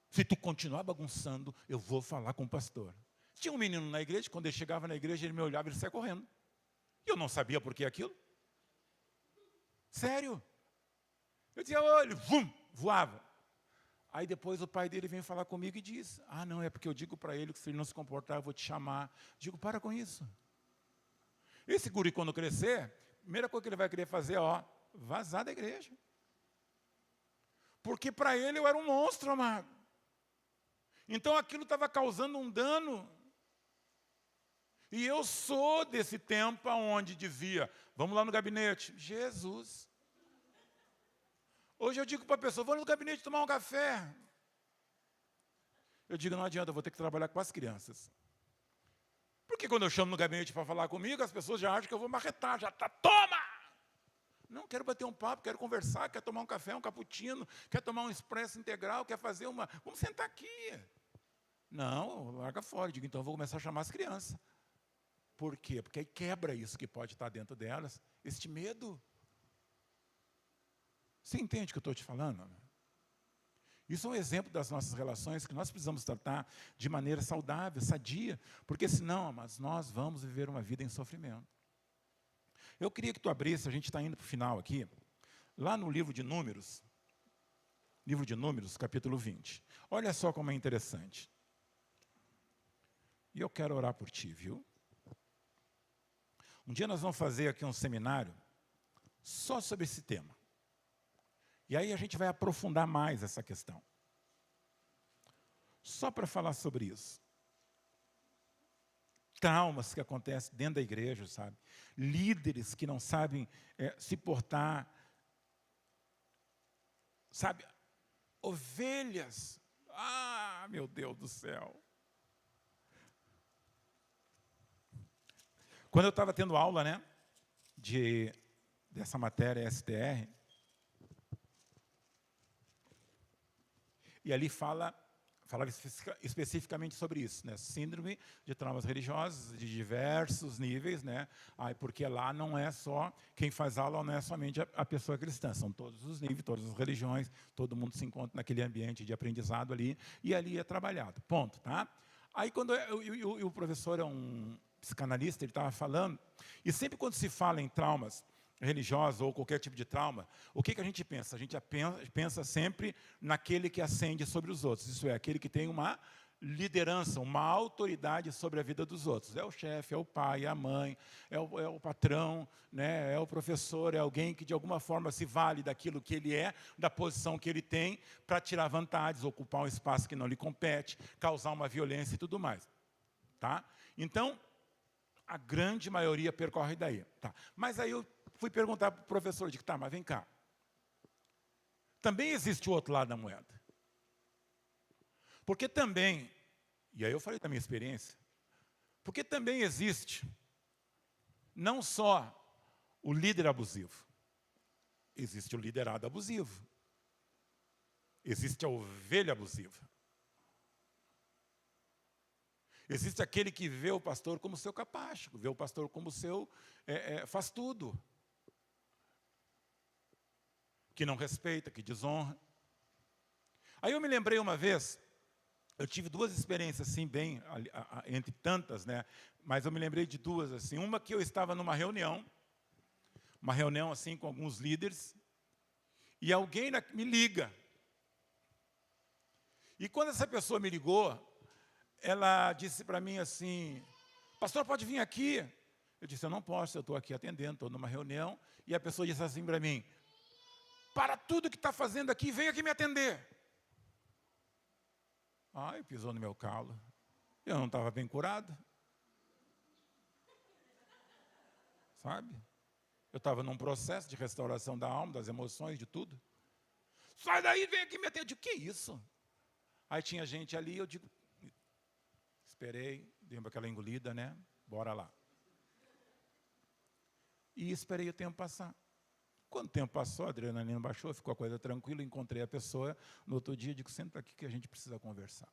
Speaker 1: Se tu continuar bagunçando, eu vou falar com o pastor. Tinha um menino na igreja, quando ele chegava na igreja, ele me olhava e ele saia correndo. E eu não sabia por que aquilo. Sério. Eu dizia, olha, voava. Aí depois o pai dele vem falar comigo e diz, não, é porque eu digo para ele que se ele não se comportar, eu vou te chamar. Digo, para com isso. Esse guri, quando crescer, a primeira coisa que ele vai querer fazer é, vazar da igreja. Porque para ele eu era um monstro, amado. Então aquilo estava causando um dano. E eu sou desse tempo onde dizia, vamos lá no gabinete. Jesus. Hoje eu digo para a pessoa, vamos no gabinete tomar um café. Eu digo, não adianta, eu vou ter que trabalhar com as crianças. Porque quando eu chamo no gabinete para falar comigo, as pessoas já acham que eu vou marretar, toma! Não, quero bater um papo, quero conversar, quero tomar um café, um cappuccino, quero tomar um expresso integral, quero fazer vamos sentar aqui. Não, larga fora. Eu digo, então eu vou começar a chamar as crianças. Por quê? Porque aí quebra isso que pode estar dentro delas, este medo. Você entende o que eu estou te falando? Isso é um exemplo das nossas relações que nós precisamos tratar de maneira saudável, sadia, porque senão, mas nós vamos viver uma vida em sofrimento. Eu queria que tu abrisse, a gente está indo para o final aqui, lá no livro de Números, livro de Números, capítulo 20. Olha só como é interessante. E eu quero orar por ti, viu? Um dia nós vamos fazer aqui um seminário só sobre esse tema. E aí a gente vai aprofundar mais essa questão. Só para falar sobre isso. Traumas que acontecem dentro da igreja, sabe? Líderes que não sabem se portar. Sabe? Ovelhas. Ah, meu Deus do céu. Quando eu estava tendo aula, né, dessa matéria STR, e ali falava especificamente sobre isso, né? Síndrome de traumas religiosos de diversos níveis, né? Porque lá não é só, quem faz aula não é somente a pessoa cristã, são todos os níveis, todas as religiões, todo mundo se encontra naquele ambiente de aprendizado ali, e ali é trabalhado, ponto, tá? Aí quando o professor é um psicanalista, ele estava falando, e sempre quando se fala em traumas religiosos ou qualquer tipo de trauma, o que a gente pensa? A gente pensa sempre naquele que ascende sobre os outros, isso é, aquele que tem uma liderança, uma autoridade sobre a vida dos outros. É o chefe, é o pai, é a mãe, é o patrão, né? É o professor, é alguém que de alguma forma se vale daquilo que ele é, da posição que ele tem, para tirar vantagens, ocupar um espaço que não lhe compete, causar uma violência e tudo mais. Tá? Então, a grande maioria percorre daí. Tá. Mas aí eu fui perguntar para o professor, digo, tá, mas vem cá. Também existe o outro lado da moeda. Porque também, e aí eu falei da minha experiência, porque também existe não só o líder abusivo, existe o liderado abusivo, existe a ovelha abusiva. Existe aquele que vê o pastor como seu capacho, vê o pastor como seu faz tudo. Que não respeita, que desonra. Aí eu me lembrei uma vez, eu tive duas experiências assim, bem, entre tantas, né? Mas eu me lembrei de duas, assim. Uma que eu estava numa reunião assim com alguns líderes, e alguém me liga. E quando essa pessoa me ligou, ela disse para mim assim, pastor, pode vir aqui? Eu disse, eu não posso, eu estou aqui atendendo, estou numa reunião. E a pessoa disse assim para mim, para tudo que está fazendo aqui, vem aqui me atender. Ai, pisou no meu calo. Eu não estava bem curado. Sabe? Eu estava num processo de restauração da alma, das emoções, de tudo. Sai daí, vem aqui me atender. Eu digo, que isso? Aí tinha gente ali, eu digo, esperei, dei aquela engolida, né? Bora lá. E esperei o tempo passar. Quando o tempo passou, a adrenalina baixou, ficou a coisa tranquila, encontrei a pessoa, no outro dia, digo, senta aqui que a gente precisa conversar.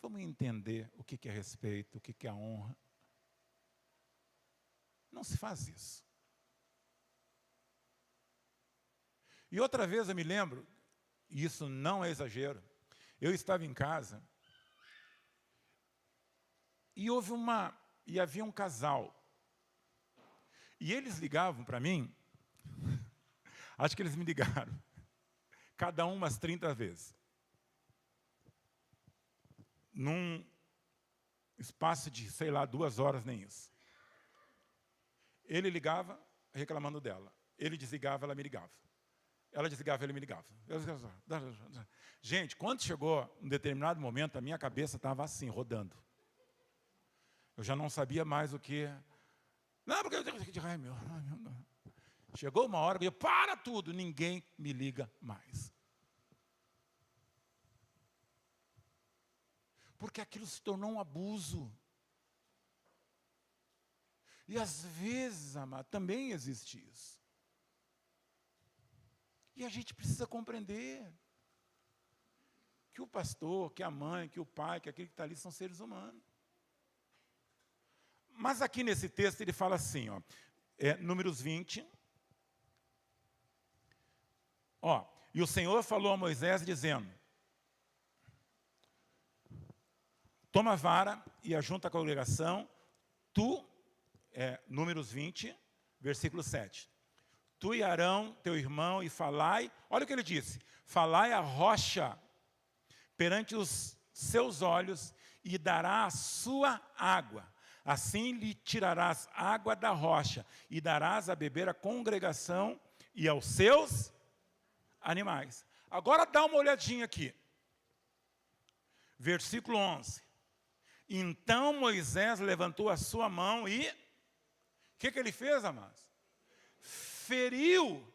Speaker 1: Vamos entender o que é respeito, o que é a honra. Não se faz isso. E outra vez eu me lembro, e isso não é exagero, eu estava em casa, e havia um casal. E eles ligavam para mim, acho que eles me ligaram, cada um umas 30 vezes. Num espaço de, sei lá, 2 horas, nem isso. Ele ligava, reclamando dela. Ele desligava, ela me ligava. Ela desligava, ele me ligava. Gente, quando chegou um determinado momento, a minha cabeça estava assim, rodando. Eu já não sabia mais o que... Não, porque... Ai, meu... Chegou uma hora que eu, para tudo, ninguém me liga mais. Porque aquilo se tornou um abuso. E às vezes, amado, também existe isso. E a gente precisa compreender que o pastor, que a mãe, que o pai, que aquele que está ali são seres humanos. Mas aqui nesse texto ele fala assim, ó, Números 20. Ó, e o Senhor falou a Moisés dizendo, toma a vara e ajunta a congregação, Números 20, versículo 7. tu e Arão, teu irmão, e falai, olha o que ele disse, falai a rocha perante os seus olhos, e dará a sua água. Assim lhe tirarás água da rocha, e darás a beber à congregação e aos seus animais. Agora dá uma olhadinha aqui. Versículo 11. Então Moisés levantou a sua mão e... O que ele fez, amados? Feriu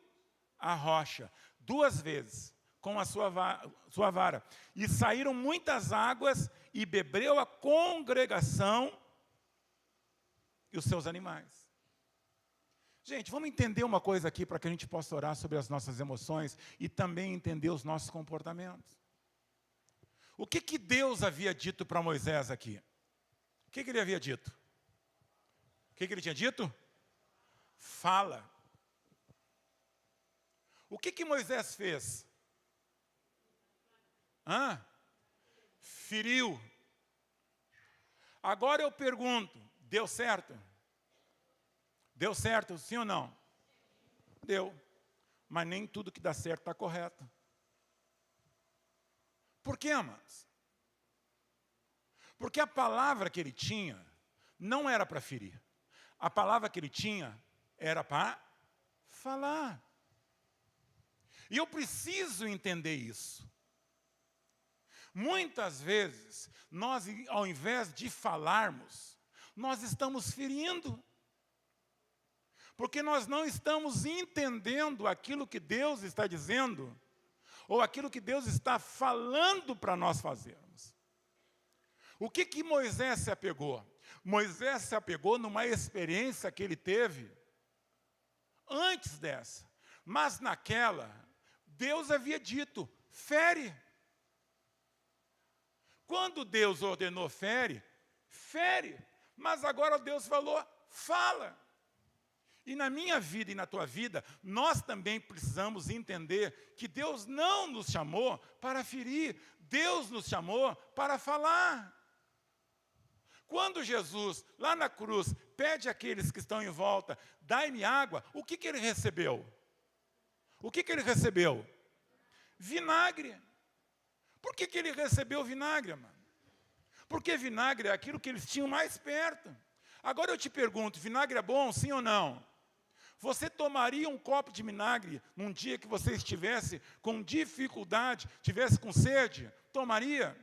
Speaker 1: a rocha 2 vezes com a sua vara. E saíram muitas águas e bebeu a congregação e os seus animais. Gente, vamos entender uma coisa aqui para que a gente possa orar sobre as nossas emoções e também entender os nossos comportamentos. O que Deus havia dito para Moisés aqui? O que ele havia dito? O que ele tinha dito? Fala. O que Moisés fez? Feriu. Agora eu pergunto, deu certo? Deu certo, sim ou não? Deu. Mas nem tudo que dá certo está correto. Por quê, amados? Porque a palavra que ele tinha não era para ferir. A palavra que ele tinha era para falar. E eu preciso entender isso. Muitas vezes, nós, ao invés de falarmos, nós estamos ferindo. Porque nós não estamos entendendo aquilo que Deus está dizendo, ou aquilo que Deus está falando para nós fazermos. O que Moisés se apegou? Moisés se apegou numa experiência que ele teve antes dessa. Mas naquela, Deus havia dito, fere. Quando Deus ordenou fere, fere. Mas agora Deus falou, fala. E na minha vida e na tua vida, nós também precisamos entender que Deus não nos chamou para ferir, Deus nos chamou para falar. Quando Jesus, lá na cruz, pede àqueles que estão em volta, dai-me água, o que ele recebeu? O que ele recebeu? Vinagre. Por que ele recebeu vinagre, mano? Porque vinagre é aquilo que eles tinham mais perto. Agora eu te pergunto, vinagre é bom, sim ou não? Você tomaria um copo de vinagre num dia que você estivesse com dificuldade, estivesse com sede? Tomaria?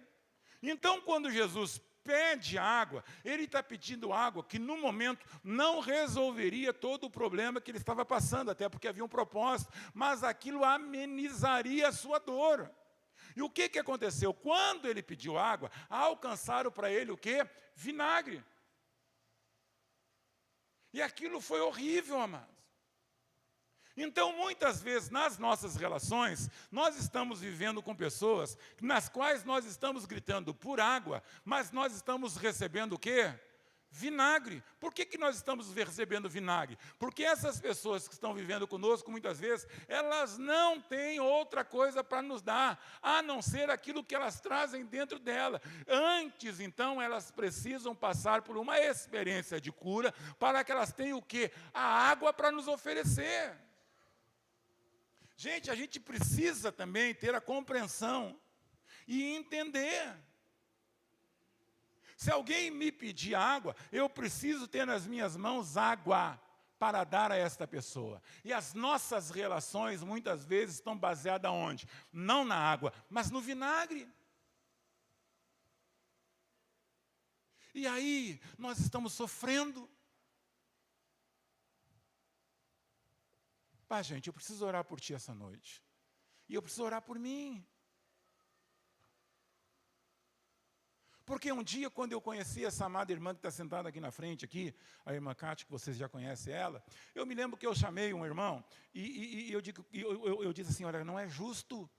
Speaker 1: Então, quando Jesus pede água, ele está pedindo água que, no momento, não resolveria todo o problema que ele estava passando, até porque havia um propósito, mas aquilo amenizaria a sua dor. E o que aconteceu? Quando ele pediu água, alcançaram para ele o quê? Vinagre. E aquilo foi horrível, amados. Então, muitas vezes, nas nossas relações, nós estamos vivendo com pessoas nas quais nós estamos gritando por água, mas nós estamos recebendo o quê? Vinagre. Por que nós estamos recebendo vinagre? Porque essas pessoas que estão vivendo conosco, muitas vezes, elas não têm outra coisa para nos dar, a não ser aquilo que elas trazem dentro dela. Antes, então, elas precisam passar por uma experiência de cura, para que elas tenham o quê? A água para nos oferecer. Gente, a gente precisa também ter a compreensão e entender. Se alguém me pedir água, eu preciso ter nas minhas mãos água para dar a esta pessoa. E as nossas relações, muitas vezes, estão baseadas onde? Não na água, mas no vinagre. E aí, nós estamos sofrendo. Pá, gente, eu preciso orar por ti essa noite. E eu preciso orar por mim. Porque um dia, quando eu conheci essa amada irmã que está sentada aqui na frente, aqui, a irmã Cátia, que vocês já conhecem ela, eu me lembro que eu chamei um irmão, e eu disse assim, olha, não é justo,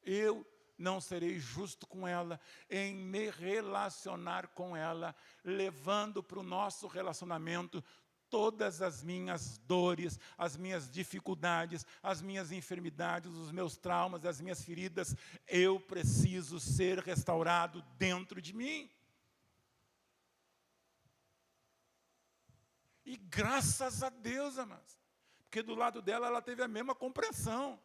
Speaker 1: eu não serei justo com ela, em me relacionar com ela, levando para o nosso relacionamento todas as minhas dores, as minhas dificuldades, as minhas enfermidades, os meus traumas, as minhas feridas. Eu preciso ser restaurado dentro de mim. E graças a Deus, amados, porque do lado dela ela teve a mesma compreensão.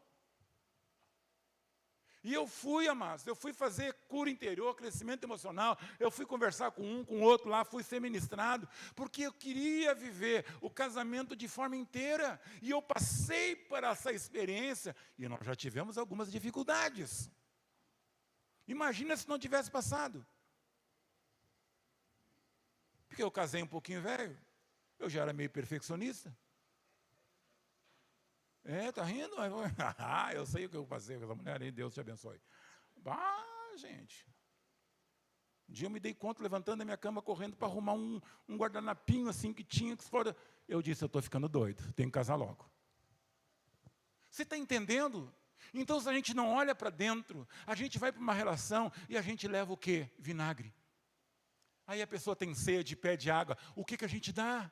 Speaker 1: E eu fui, amados, eu fui fazer cura interior, crescimento emocional, eu fui conversar com um, com outro lá, fui ser ministrado, porque eu queria viver o casamento de forma inteira. E eu passei por essa experiência, e nós já tivemos algumas dificuldades. Imagina se não tivesse passado. Porque eu casei um pouquinho velho, eu já era meio perfeccionista. Tá rindo? Eu sei o que eu passei com essa mulher aí, Deus te abençoe. Gente. Um dia eu me dei conta, levantando da minha cama, correndo para arrumar um guardanapinho assim que tinha. Eu disse, eu estou ficando doido, tenho que casar logo. Você está entendendo? Então, se a gente não olha para dentro, a gente vai para uma relação e a gente leva o quê? Vinagre. Aí a pessoa tem sede, pede água. O que a gente dá?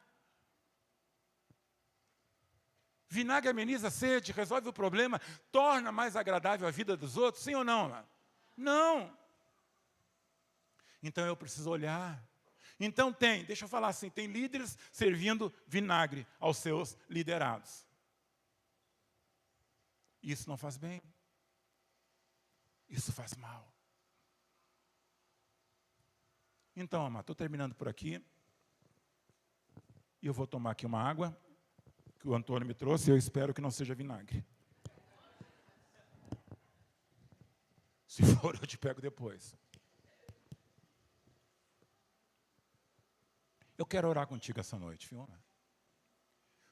Speaker 1: Vinagre ameniza a sede, resolve o problema, torna mais agradável a vida dos outros, sim ou não? Não. Então eu preciso olhar. Então deixa eu falar assim, tem líderes servindo vinagre aos seus liderados. Isso não faz bem. Isso faz mal. Então, amado, estou terminando por aqui. E eu vou tomar aqui uma água que o Antônio me trouxe, e eu espero que não seja vinagre. Se for, eu te pego depois. Eu quero orar contigo essa noite, viu?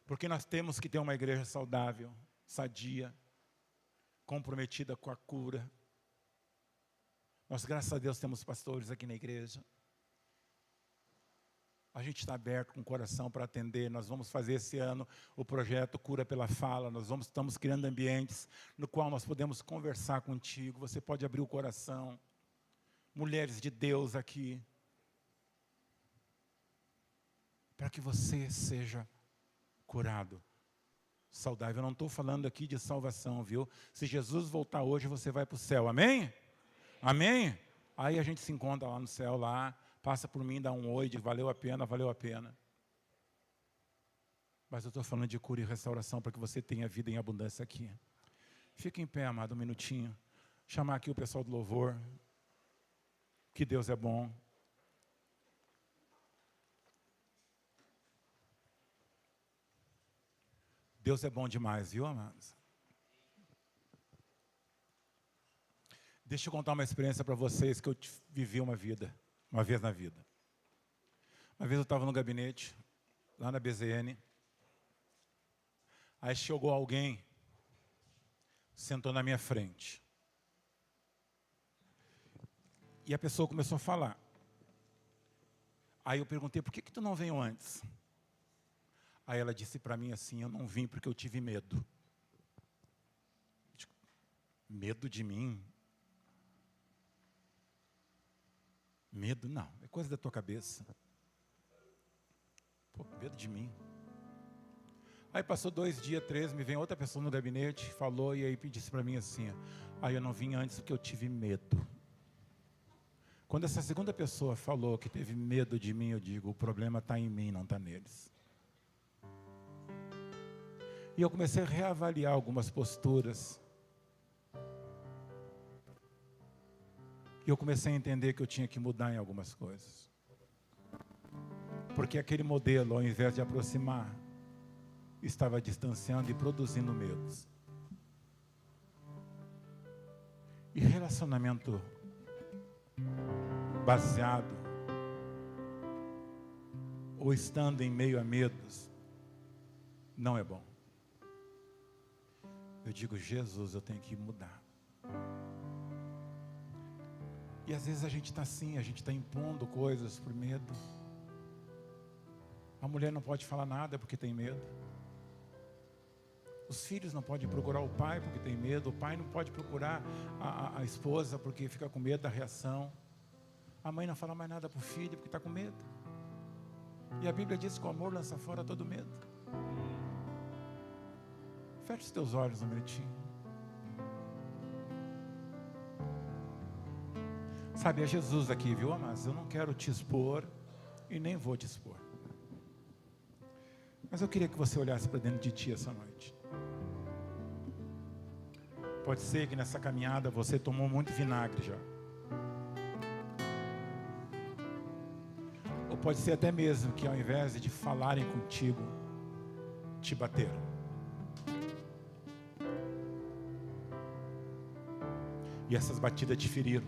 Speaker 1: Porque nós temos que ter uma igreja saudável, sadia, comprometida com a cura. Nós, graças a Deus, temos pastores aqui na igreja. A gente está aberto com o coração para atender. Nós vamos fazer esse ano o projeto Cura pela Fala. Estamos criando ambientes no qual nós podemos conversar contigo. Você pode abrir o coração. Mulheres de Deus aqui. Para que você seja curado, saudável. Eu não estou falando aqui de salvação, viu? Se Jesus voltar hoje, você vai para o céu. Amém? Amém? Aí a gente se encontra lá no céu, lá. Passa por mim, dá um oi, diz, valeu a pena, valeu a pena. Mas eu estou falando de cura e restauração para que você tenha vida em abundância aqui. Fica em pé, amado, um minutinho. Chamar aqui o pessoal do louvor. Que Deus é bom. Deus é bom demais, viu, amados? Deixa eu contar uma experiência para vocês que eu vivi uma vez na vida. Uma vez eu estava no gabinete, lá na BZN. Aí chegou alguém, sentou na minha frente. E a pessoa começou a falar. Aí eu perguntei, por que tu não veio antes? Aí ela disse para mim assim, eu não vim porque eu tive medo. Eu digo, medo de mim? Medo? Não, é coisa da tua cabeça. Pô, medo de mim. Aí passou 2 dias, 3, me vem outra pessoa no gabinete, falou e aí disse para mim assim, aí eu não vim antes porque eu tive medo. Quando essa segunda pessoa falou que teve medo de mim, eu digo, o problema está em mim, não está neles. E eu comecei a reavaliar algumas posturas. E eu comecei a entender que eu tinha que mudar em algumas coisas. Porque aquele modelo, ao invés de aproximar, estava distanciando e produzindo medos. E relacionamento baseado ou estando em meio a medos não é bom. Eu digo, Jesus, eu tenho que mudar. E às vezes a gente está assim, a gente está impondo coisas por medo. A mulher não pode falar nada porque tem medo. Os filhos não podem procurar o pai porque tem medo. O pai não pode procurar a esposa porque fica com medo da reação. A mãe não fala mais nada para o filho porque está com medo. E a Bíblia diz que o amor lança fora todo medo. Feche os teus olhos um minutinho. Sabe, é Jesus aqui, viu, amados? Eu não quero te expor e nem vou te expor. Mas eu queria que você olhasse para dentro de ti essa noite. Pode ser que nessa caminhada você tomou muito vinagre já. Ou pode ser até mesmo que ao invés de falarem contigo, te bateram. E essas batidas te feriram.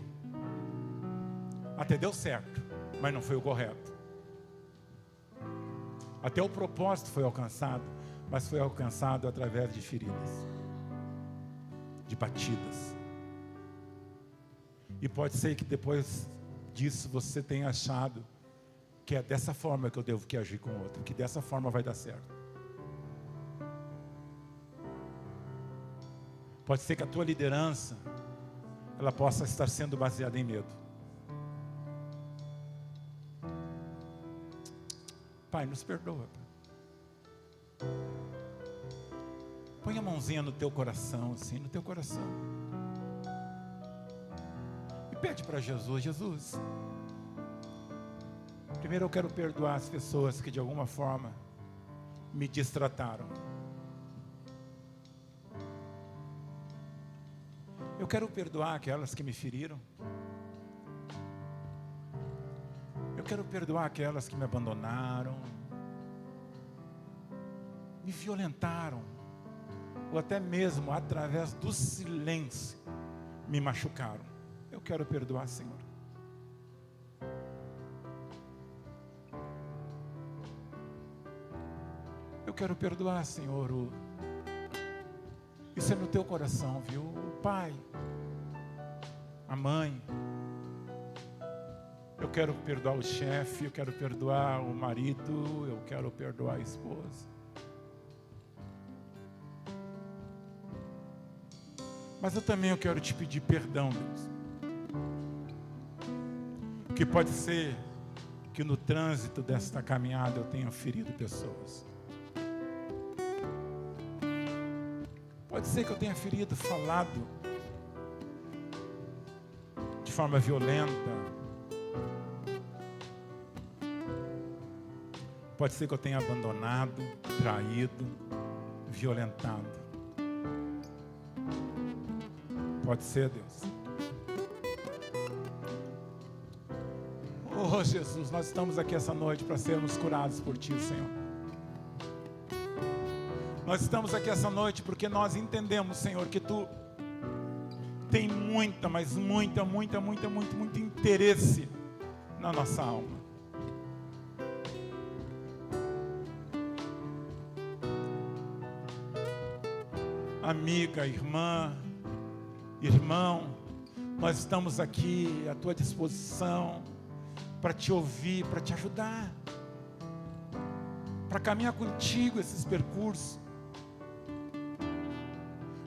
Speaker 1: Até deu certo, mas não foi o correto. Até o propósito foi alcançado, mas foi alcançado através de feridas, de batidas. E pode ser que depois disso você tenha achado que é dessa forma que eu devo que agir com o outro, que dessa forma vai dar certo. Pode ser que a tua liderança ela possa estar sendo baseada em medo. Pai, nos perdoa. Põe a mãozinha no teu coração, assim, no teu coração. E pede para Jesus, Jesus, primeiro eu quero perdoar as pessoas que de alguma forma me distrataram. Eu quero perdoar aquelas que me feriram. Eu quero perdoar aquelas que me abandonaram, me violentaram, ou até mesmo através do silêncio me machucaram. Eu quero perdoar, Senhor. Eu quero perdoar, Senhor. Isso é no teu coração, viu? O pai, a mãe. Eu quero perdoar o chefe, eu quero perdoar o marido, eu quero perdoar a esposa. Mas eu também quero te pedir perdão, Deus. Que pode ser que no trânsito desta caminhada eu tenha ferido pessoas. Pode ser que eu tenha ferido, falado de forma violenta. Pode ser que eu tenha abandonado, traído, violentado. Pode ser, Deus. Oh, Jesus, nós estamos aqui essa noite para sermos curados por Ti, Senhor. Nós estamos aqui essa noite porque nós entendemos, Senhor, que Tu tem muita, mas muito interesse na nossa alma. Amiga, irmã, irmão, nós estamos aqui à tua disposição para te ouvir, para te ajudar, para caminhar contigo esses percursos.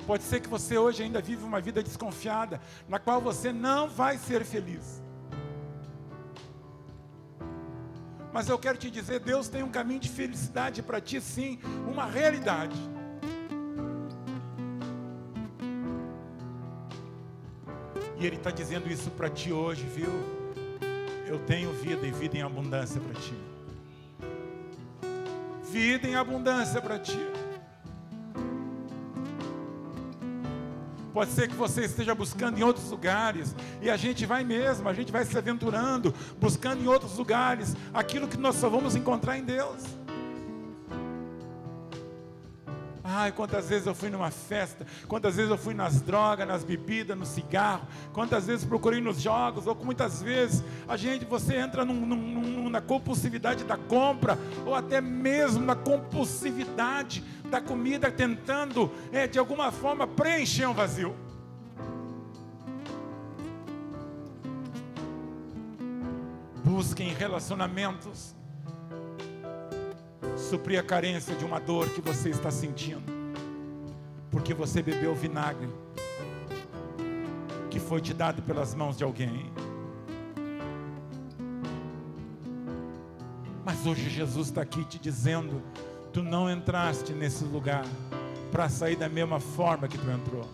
Speaker 1: Pode ser que você hoje ainda vive uma vida desconfiada, na qual você não vai ser feliz. Mas eu quero te dizer, Deus tem um caminho de felicidade para ti, sim, uma realidade. E Ele está dizendo isso para ti hoje, viu? Eu tenho vida e vida em abundância para ti. Vida em abundância para ti. Pode ser que você esteja buscando em outros lugares, e a gente vai mesmo, a gente vai se aventurando, buscando em outros lugares, aquilo que nós só vamos encontrar em Deus. Ai, quantas vezes eu fui numa festa, quantas vezes eu fui nas drogas, nas bebidas, no cigarro, quantas vezes procurei nos jogos, ou muitas vezes você entra na compulsividade da compra, ou até mesmo na compulsividade da comida, tentando de alguma forma preencher um vazio. Busquem relacionamentos, suprir a carência de uma dor que você está sentindo, porque você bebeu vinagre que foi te dado pelas mãos de alguém. Mas hoje Jesus está aqui te dizendo: tu não entraste nesse lugar para sair da mesma forma que tu entrou.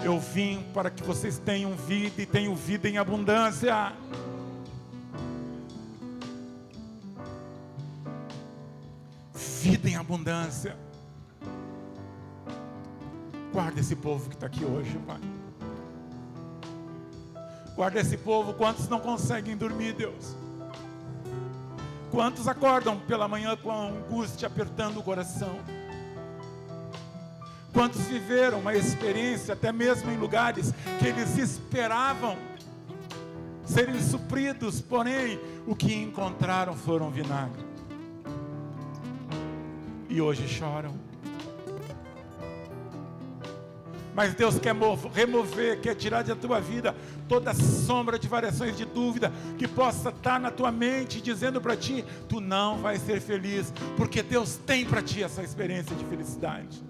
Speaker 1: Eu vim para que vocês tenham vida e tenham vida em abundância. vida em abundância. Guarda esse povo que está aqui hoje, Pai. Guarda esse povo. Quantos não conseguem dormir, Deus? Quantos acordam pela manhã com a angústia apertando o coração? Quantos viveram uma experiência, até mesmo em lugares que eles esperavam serem supridos, porém, o que encontraram foram vinagre. E hoje choram. Mas Deus quer remover, quer tirar da tua vida toda sombra de variações de dúvida que possa estar na tua mente, dizendo para ti, tu não vais ser feliz, porque Deus tem para ti essa experiência de felicidade.